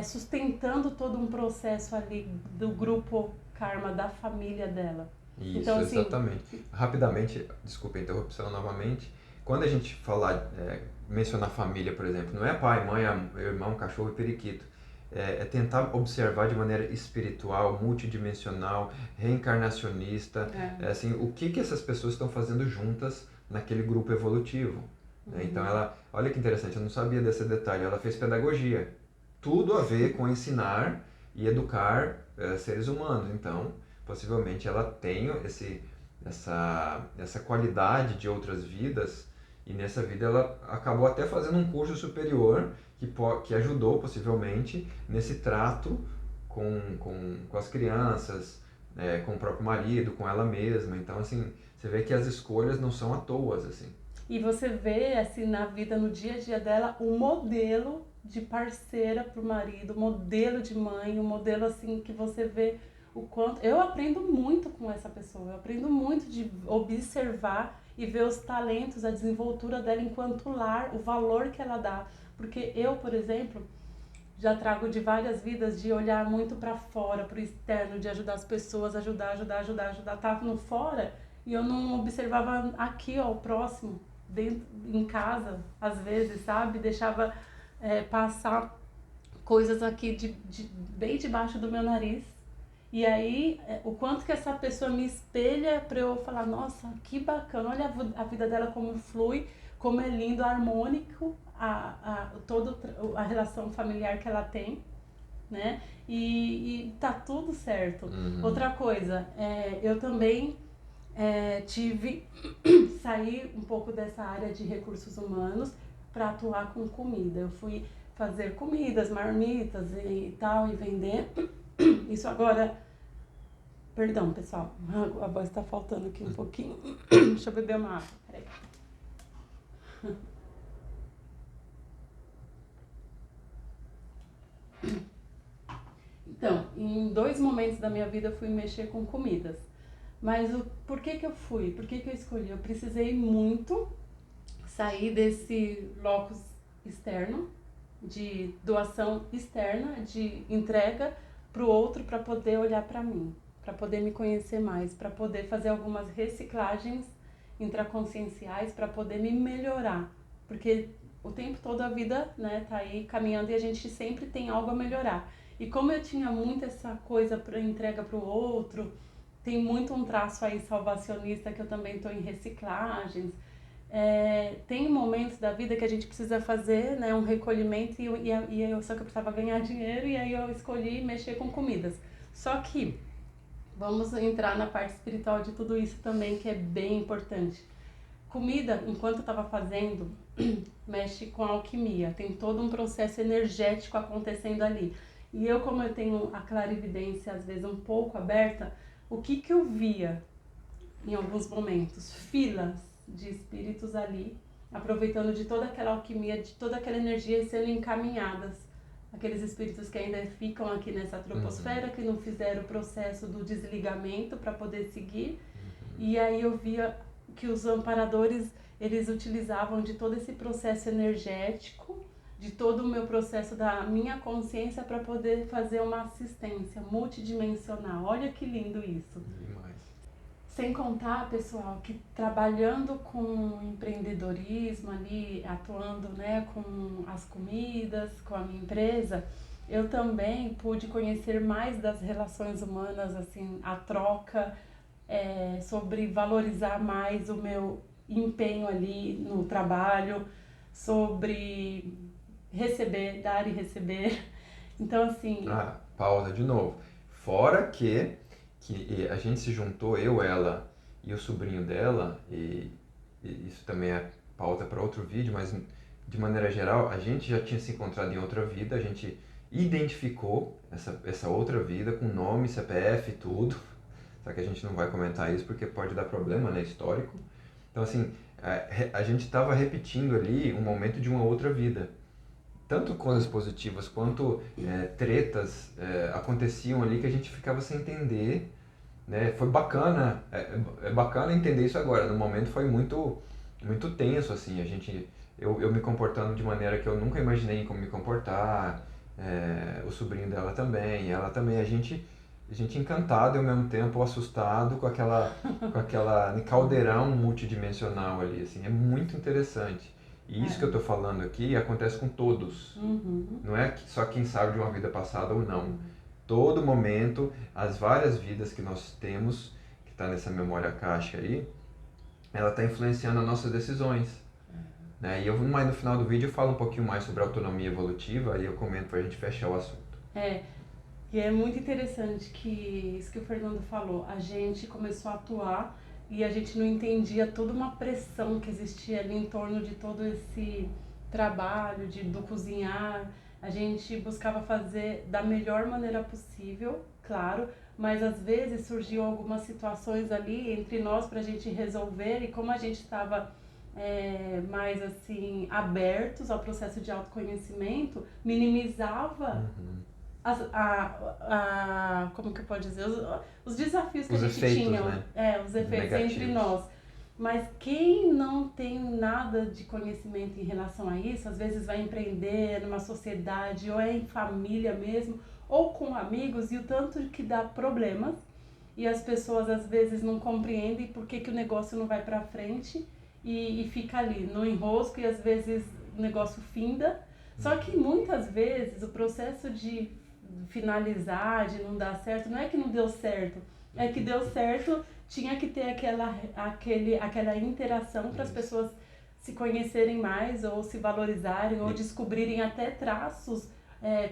Speaker 1: sustentando todo um processo ali do grupo karma, da família dela.
Speaker 2: Isso,
Speaker 1: então, assim,
Speaker 2: exatamente. Rapidamente, desculpa a interrupção novamente. Quando a gente mencionar família, por exemplo, não é pai, mãe, irmão, cachorro e periquito. É tentar observar de maneira espiritual, multidimensional, reencarnacionista, assim, o que essas pessoas estão fazendo juntas naquele grupo evolutivo. Né? Então, olha que interessante, eu não sabia desse detalhe, ela fez pedagogia. Tudo a ver com ensinar e educar seres humanos. Então, possivelmente ela tem essa qualidade de outras vidas, e nessa vida ela acabou até fazendo um curso superior que ajudou possivelmente nesse trato com as crianças, com o próprio marido, com ela mesma. Então, assim, você vê que as escolhas não são à toa, assim.
Speaker 1: E você vê, assim, na vida, no dia a dia dela, um modelo de parceira pro marido, modelo de mãe, um modelo, assim, que você vê o quanto... Eu aprendo muito com essa pessoa, eu aprendo muito de observar e ver os talentos, a desenvoltura dela enquanto lar, o valor que ela dá. Porque eu, por exemplo, já trago de várias vidas de olhar muito para fora, para o externo, de ajudar as pessoas, ajudar. Tava no fora e eu não observava aqui, ó, o próximo, dentro, em casa, às vezes, sabe? Deixava passar coisas aqui bem debaixo do meu nariz. E aí, o quanto que essa pessoa me espelha para eu falar: nossa, que bacana, olha a vida dela como flui, como é lindo, harmônico, toda a relação familiar que ela tem, né? E tá tudo certo. Outra coisa, eu também saí um pouco dessa área de recursos humanos para atuar com comida. Eu fui fazer comidas, marmitas e tal, e vender. Isso agora... Perdão, pessoal, a voz tá faltando aqui um pouquinho. Deixa eu beber uma água, peraí. Então, em 2 momentos da minha vida eu fui mexer com comidas. Mas por que que eu fui? Por que que eu escolhi? Eu precisei muito sair desse locus externo, de doação externa, de entrega, para o outro para poder olhar para mim, para poder me conhecer mais, para poder fazer algumas reciclagens intraconscienciais para poder me melhorar, porque o tempo todo a vida, né, tá aí caminhando e a gente sempre tem algo a melhorar. E como eu tinha muito essa coisa para entrega para o outro, tem muito um traço aí salvacionista que eu também estou em reciclagens. Tem momentos da vida que a gente precisa fazer, né, um recolhimento só que eu precisava ganhar dinheiro e aí eu escolhi mexer com comidas. Só que vamos entrar na parte espiritual de tudo isso também, que é bem importante. Comida, enquanto eu estava fazendo, mexe com a alquimia. Tem todo um processo energético acontecendo ali. E eu, como eu tenho a clarividência, às vezes, um pouco aberta, o que eu via em alguns momentos? Filas de espíritos ali, aproveitando de toda aquela alquimia, de toda aquela energia e sendo encaminhadas. Aqueles espíritos que ainda ficam aqui nessa troposfera, que não fizeram o processo do desligamento para poder seguir. E aí eu via que os amparadores, eles utilizavam de todo esse processo energético, de todo o meu processo da minha consciência para poder fazer uma assistência multidimensional. Olha que lindo isso.
Speaker 2: Demais.
Speaker 1: Sem contar, pessoal, que trabalhando com empreendedorismo ali, atuando, né, com as comidas, com a minha empresa, eu também pude conhecer mais das relações humanas, assim, a troca, sobre valorizar mais o meu empenho ali no trabalho, sobre receber, dar e receber. Então, assim...
Speaker 2: Pausa de novo. Fora que a gente se juntou, eu, ela e o sobrinho dela, e isso também é pauta para outro vídeo, mas de maneira geral, a gente já tinha se encontrado em outra vida, a gente identificou essa outra vida com nome, CPF e tudo, só que a gente não vai comentar isso porque pode dar problema, né, histórico. Então, assim, a gente estava repetindo ali um momento de uma outra vida. Tanto coisas positivas quanto tretas aconteciam ali que a gente ficava sem entender, né? Foi bacana, é bacana entender isso agora. No momento foi muito, muito tenso, assim, eu me comportando de maneira que eu nunca imaginei como me comportar, o sobrinho dela também, ela também, a gente encantado e ao mesmo tempo assustado com aquela caldeirão multidimensional ali, assim, é muito interessante. E isso que eu estou falando aqui acontece com todos. Não é só quem sabe de uma vida passada ou não. Todo momento, as várias vidas que nós temos, que está nessa memória akáshica aí, ela está influenciando as nossas decisões. Né? Mas no final do vídeo eu falo um pouquinho mais sobre a autonomia evolutiva e eu comento para a gente fechar o assunto.
Speaker 1: E é muito interessante que isso que o Fernando falou, a gente começou a atuar e a gente não entendia toda uma pressão que existia ali em torno de todo esse trabalho do cozinhar. A gente buscava fazer da melhor maneira possível, claro, mas às vezes surgiam algumas situações ali entre nós para a gente resolver, e como a gente estava mais assim abertos ao processo de autoconhecimento, minimizava como que eu posso dizer, os desafios que a gente tinha, né? Os efeitos negativos entre nós. Mas quem não tem nada de conhecimento em relação a isso, às vezes vai empreender numa sociedade, ou é em família mesmo, ou com amigos, e o tanto que dá problemas, e as pessoas às vezes não compreendem por que o negócio não vai para frente, e fica ali no enrosco, e às vezes o negócio finda. Só que muitas vezes o processo de finalizar, de não dar certo, não é que não deu certo, é que deu certo, tinha que ter aquela interação para as pessoas se conhecerem mais, ou se valorizarem, ou descobrirem até traços,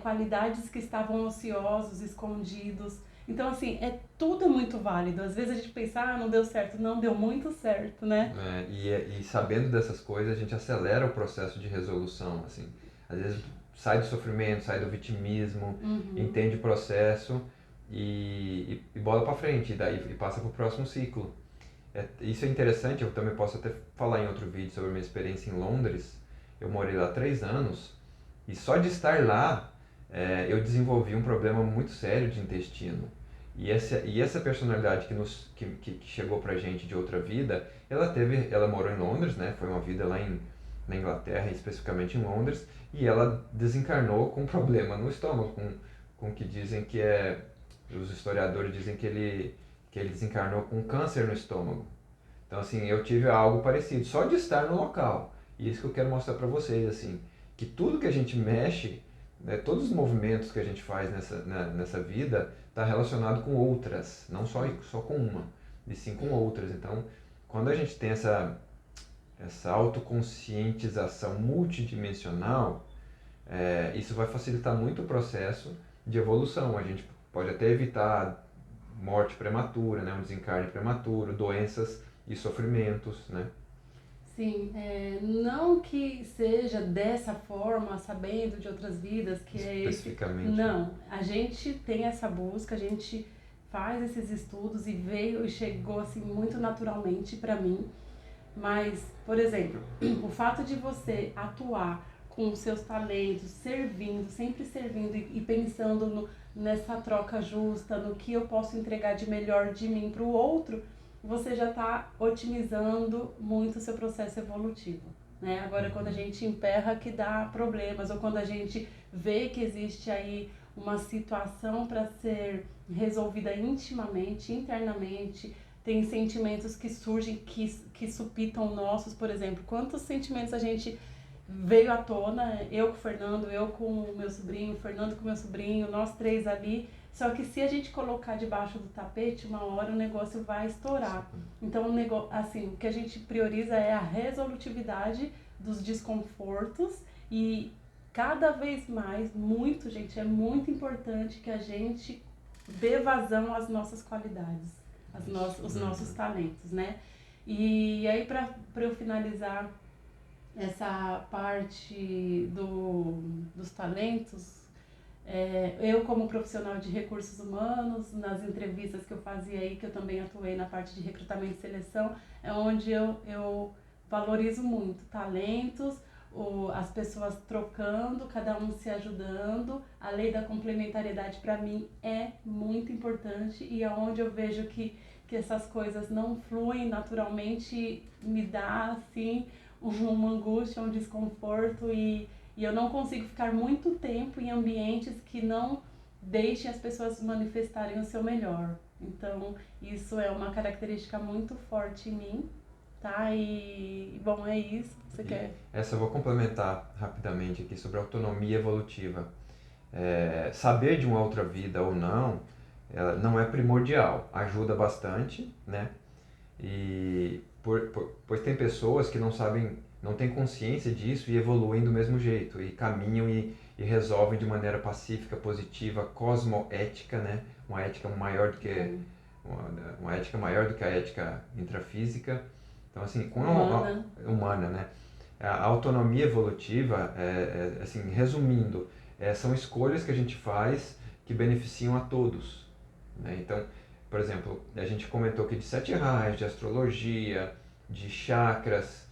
Speaker 1: qualidades que estavam ociosos, escondidos. Então, assim, tudo muito válido. Às vezes a gente pensa, não deu certo. Não, deu muito certo, né?
Speaker 2: E sabendo dessas coisas, a gente acelera o processo de resolução, assim. Às vezes sai do sofrimento, sai do vitimismo, entende o processo e bola para frente, e passa para o próximo ciclo. Isso é interessante, eu também posso até falar em outro vídeo sobre a minha experiência em Londres. Eu morei lá 3 anos e só de estar lá eu desenvolvi um problema muito sério de intestino. E essa personalidade que chegou pra gente de outra vida, ela morou em Londres, né? Foi uma vida lá na Inglaterra, especificamente em Londres, e ela desencarnou com um problema no estômago, com o que dizem que os historiadores dizem que ele desencarnou com câncer no estômago. Então, assim, eu tive algo parecido, só de estar no local. E isso que eu quero mostrar para vocês, assim, que tudo que a gente mexe, né, todos os movimentos que a gente faz nessa vida, está relacionado com outras, não só com uma, e sim com outras. Então, quando a gente tem essa autoconscientização multidimensional, isso vai facilitar muito o processo de evolução. A gente pode até evitar morte prematura, né, um desencarne prematuro, doenças e sofrimentos, né?
Speaker 1: Sim, não que seja dessa forma, sabendo de outras vidas, que é esse.
Speaker 2: Especificamente.
Speaker 1: Não, a gente tem essa busca, a gente faz esses estudos e veio e chegou assim muito naturalmente para mim. Mas, por exemplo, o fato de você atuar com os seus talentos, servindo, sempre servindo e pensando nessa troca justa, no que eu posso entregar de melhor de mim para o outro, você já está otimizando muito o seu processo evolutivo. Né? Agora, quando a gente emperra que dá problemas, ou quando a gente vê que existe aí uma situação para ser resolvida intimamente, internamente, tem sentimentos que surgem, que supitam nossos, por exemplo. Quantos sentimentos a gente veio à tona, eu com o Fernando, eu com o meu sobrinho, o Fernando com o meu sobrinho, nós três ali. Só que se a gente colocar debaixo do tapete, uma hora o negócio vai estourar. Então, assim, o que a gente prioriza é a resolutividade dos desconfortos e cada vez mais, muito, gente, é muito importante que a gente dê vazão às nossas qualidades, os nossos talentos, né? E aí, para eu finalizar essa parte dos talentos, eu como profissional de recursos humanos, nas entrevistas que eu fazia aí, que eu também atuei na parte de recrutamento e seleção, é onde eu valorizo muito talentos, as pessoas trocando, cada um se ajudando. A lei da complementariedade para mim é muito importante e é onde eu vejo que essas coisas não fluem naturalmente, me dá assim uma angústia, um desconforto e eu não consigo ficar muito tempo em ambientes que não deixem as pessoas manifestarem o seu melhor. Então, isso é uma característica muito forte em mim, tá? E, bom, é isso. Você quer?
Speaker 2: Essa eu vou complementar rapidamente aqui sobre autonomia evolutiva. Saber de uma outra vida ou não, ela não é primordial, ajuda bastante, né? Pois tem pessoas que não sabem, não têm consciência disso e evoluem do mesmo jeito, e caminham e resolvem de maneira pacífica, positiva, cosmoética, né? Uma ética maior do que uma ética maior do que a ética intrafísica. Então, assim, humana, né? A autonomia evolutiva, assim, resumindo, são escolhas que a gente faz que beneficiam a todos, né? Então, por exemplo, a gente comentou aqui de 7 raios, de astrologia, de chakras,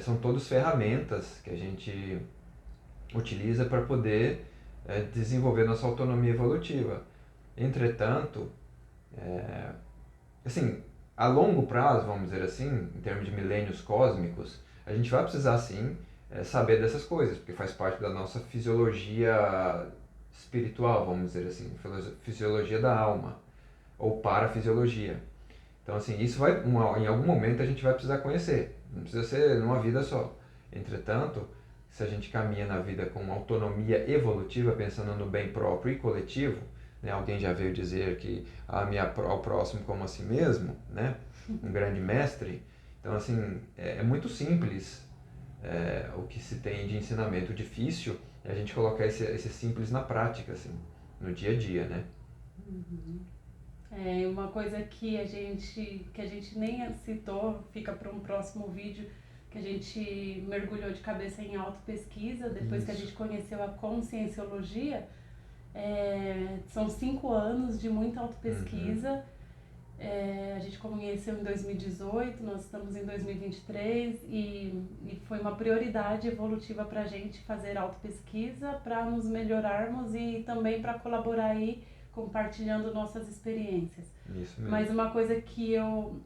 Speaker 2: são todas ferramentas que a gente utiliza para poder desenvolver nossa autonomia evolutiva. Entretanto, assim, a longo prazo, vamos dizer assim, em termos de milênios cósmicos, a gente vai precisar sim saber dessas coisas, porque faz parte da nossa fisiologia espiritual, vamos dizer assim, fisiologia da alma, ou parafisiologia. Então, assim, isso em algum momento a gente vai precisar conhecer, não precisa ser numa vida só. Entretanto, se a gente caminha na vida com autonomia evolutiva, pensando no bem próprio e coletivo, né? Alguém já veio dizer que ao próximo como a si mesmo, né? Um grande mestre. Então, assim, é muito simples o que se tem de ensinamento. Difícil é a gente colocar esse simples na prática, assim, no dia a dia, né?
Speaker 1: Uhum. É uma coisa que a gente nem citou, fica para um próximo vídeo, que a gente mergulhou de cabeça em autopesquisa, depois que a gente conheceu a conscienciologia. São 5 anos de muita autopesquisa. A gente conheceu em 2018, nós estamos em 2023 e foi uma prioridade evolutiva para a gente fazer autopesquisa para nos melhorarmos e também para colaborar aí compartilhando nossas experiências.
Speaker 2: Isso mesmo.
Speaker 1: Mas uma coisa que eu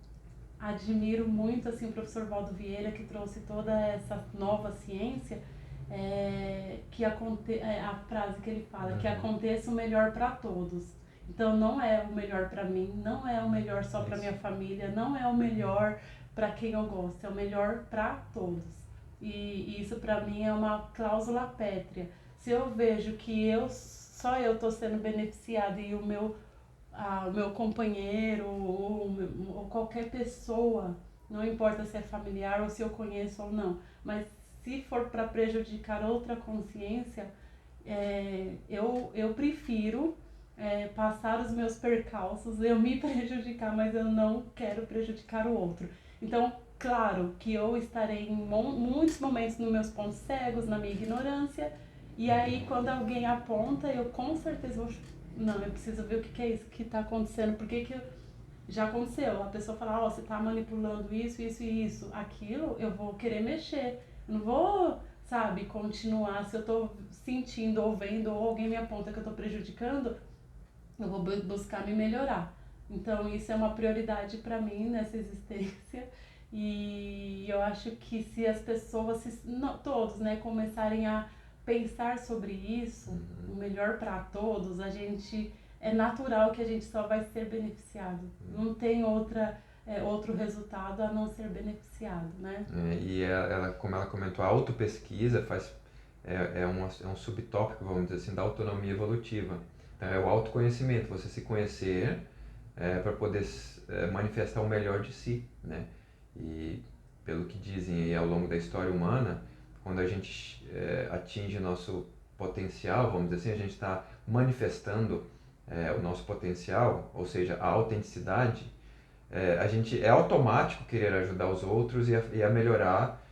Speaker 1: admiro muito assim, o professor Valdo Vieira, que trouxe toda essa nova ciência, a frase que ele fala, que aconteça o melhor para todos. Então não é o melhor para mim, não é o melhor só para minha família, não é o melhor para quem eu gosto, é o melhor para todos. E isso para mim é uma cláusula pétrea. Se eu vejo que só eu estou sendo beneficiada e o meu companheiro ou qualquer pessoa, não importa se é familiar ou se eu conheço ou não, mas se for para prejudicar outra consciência, eu prefiro passar os meus percalços, eu me prejudicar, mas eu não quero prejudicar o outro. Então, claro que eu estarei em muitos momentos nos meus pontos cegos, na minha ignorância, e aí quando alguém aponta, eu com certeza vou... Não, eu preciso ver o que é isso que está acontecendo, porque já aconteceu, a pessoa fala, você está manipulando isso, isso e isso, aquilo, eu vou querer mexer, eu não vou, sabe, continuar, se eu estou sentindo ou vendo, ou alguém me aponta que eu estou prejudicando, eu vou buscar me melhorar. Então isso é uma prioridade para mim nessa existência, e eu acho que se as pessoas, todos, né, começarem a pensar sobre isso, o melhor para todos, é natural que a gente só vai ser beneficiado. Não tem outro resultado a não ser beneficiado, né?
Speaker 2: E ela, como ela comentou, a autopesquisa é um subtópico, vamos dizer assim, da autonomia evolutiva. Então, é o autoconhecimento, você se conhecer para poder manifestar o melhor de si, né? E pelo que dizem aí ao longo da história humana, quando a gente atinge nosso potencial, vamos dizer assim, a gente está manifestando o nosso potencial, ou seja, a autenticidade, a gente é automático querer ajudar os outros e a melhorar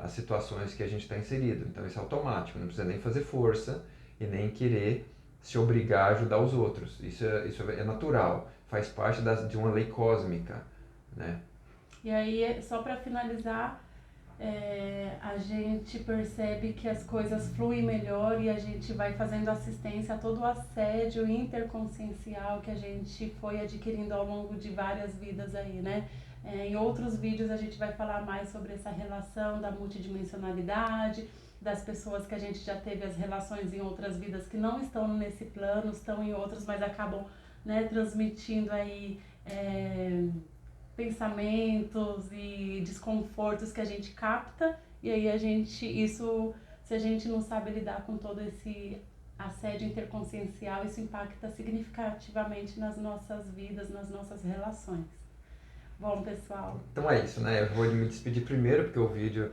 Speaker 2: as situações que a gente está inserido. Então isso é automático, não precisa nem fazer força e nem querer se obrigar a ajudar os outros. Isso é natural, faz parte de uma lei cósmica, né?
Speaker 1: E aí, só para finalizar, a gente percebe que as coisas fluem melhor e a gente vai fazendo assistência a todo o assédio interconsciencial que a gente foi adquirindo ao longo de várias vidas aí, né? Em outros vídeos a gente vai falar mais sobre essa relação da multidimensionalidade, das pessoas que a gente já teve as relações em outras vidas que não estão nesse plano, estão em outros, mas acabam, né, transmitindo aí pensamentos e desconfortos que a gente capta, e aí se a gente não sabe lidar com todo esse assédio interconsciencial, isso impacta significativamente nas nossas vidas, nas nossas relações. Bom, pessoal...
Speaker 2: Então é isso, né? Eu vou me despedir primeiro, porque o vídeo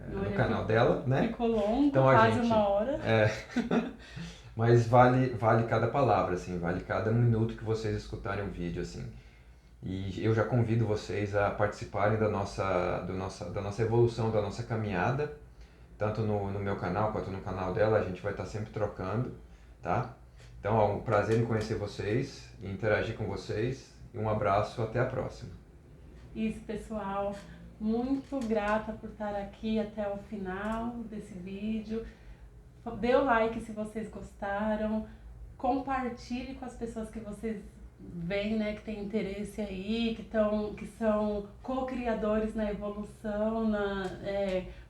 Speaker 2: no canal dela, né?
Speaker 1: Ficou longo,
Speaker 2: então,
Speaker 1: quase uma hora.
Speaker 2: Mas vale cada palavra, assim, vale cada minuto que vocês escutarem o vídeo, assim. E eu já convido vocês a participarem da nossa evolução, da nossa caminhada, tanto no meu canal quanto no canal dela, a gente vai estar sempre trocando, tá? Então, é um prazer em conhecer vocês, e interagir com vocês, e um abraço, até a próxima.
Speaker 1: Isso, pessoal. Muito grata por estar aqui até o final desse vídeo. Dê o like se vocês gostaram, compartilhe com as pessoas que vocês veem, né, que tem interesse aí, que são co-criadores na evolução,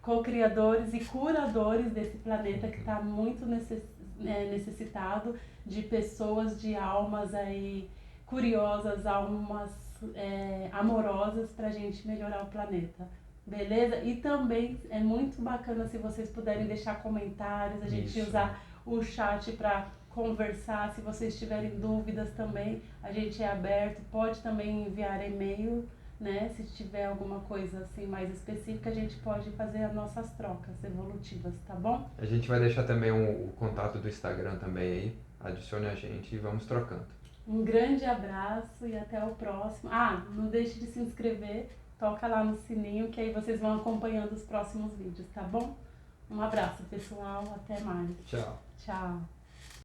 Speaker 1: co-criadores e curadores desse planeta que está muito necessitado de pessoas, de almas aí curiosas, almas amorosas para a gente melhorar o planeta. Beleza? E também é muito bacana se vocês puderem deixar comentários, a gente usar o chat para conversar, se vocês tiverem dúvidas também, a gente é aberto, pode também enviar e-mail, né? Se tiver alguma coisa assim mais específica, a gente pode fazer as nossas trocas evolutivas, tá bom?
Speaker 2: A gente vai deixar também o contato do Instagram também aí, adicione a gente e vamos trocando.
Speaker 1: Um grande abraço e até o próximo. Não deixe de se inscrever, toca lá no sininho que aí vocês vão acompanhando os próximos vídeos, tá bom? Um abraço, pessoal, até mais.
Speaker 2: Tchau.
Speaker 1: Tchau.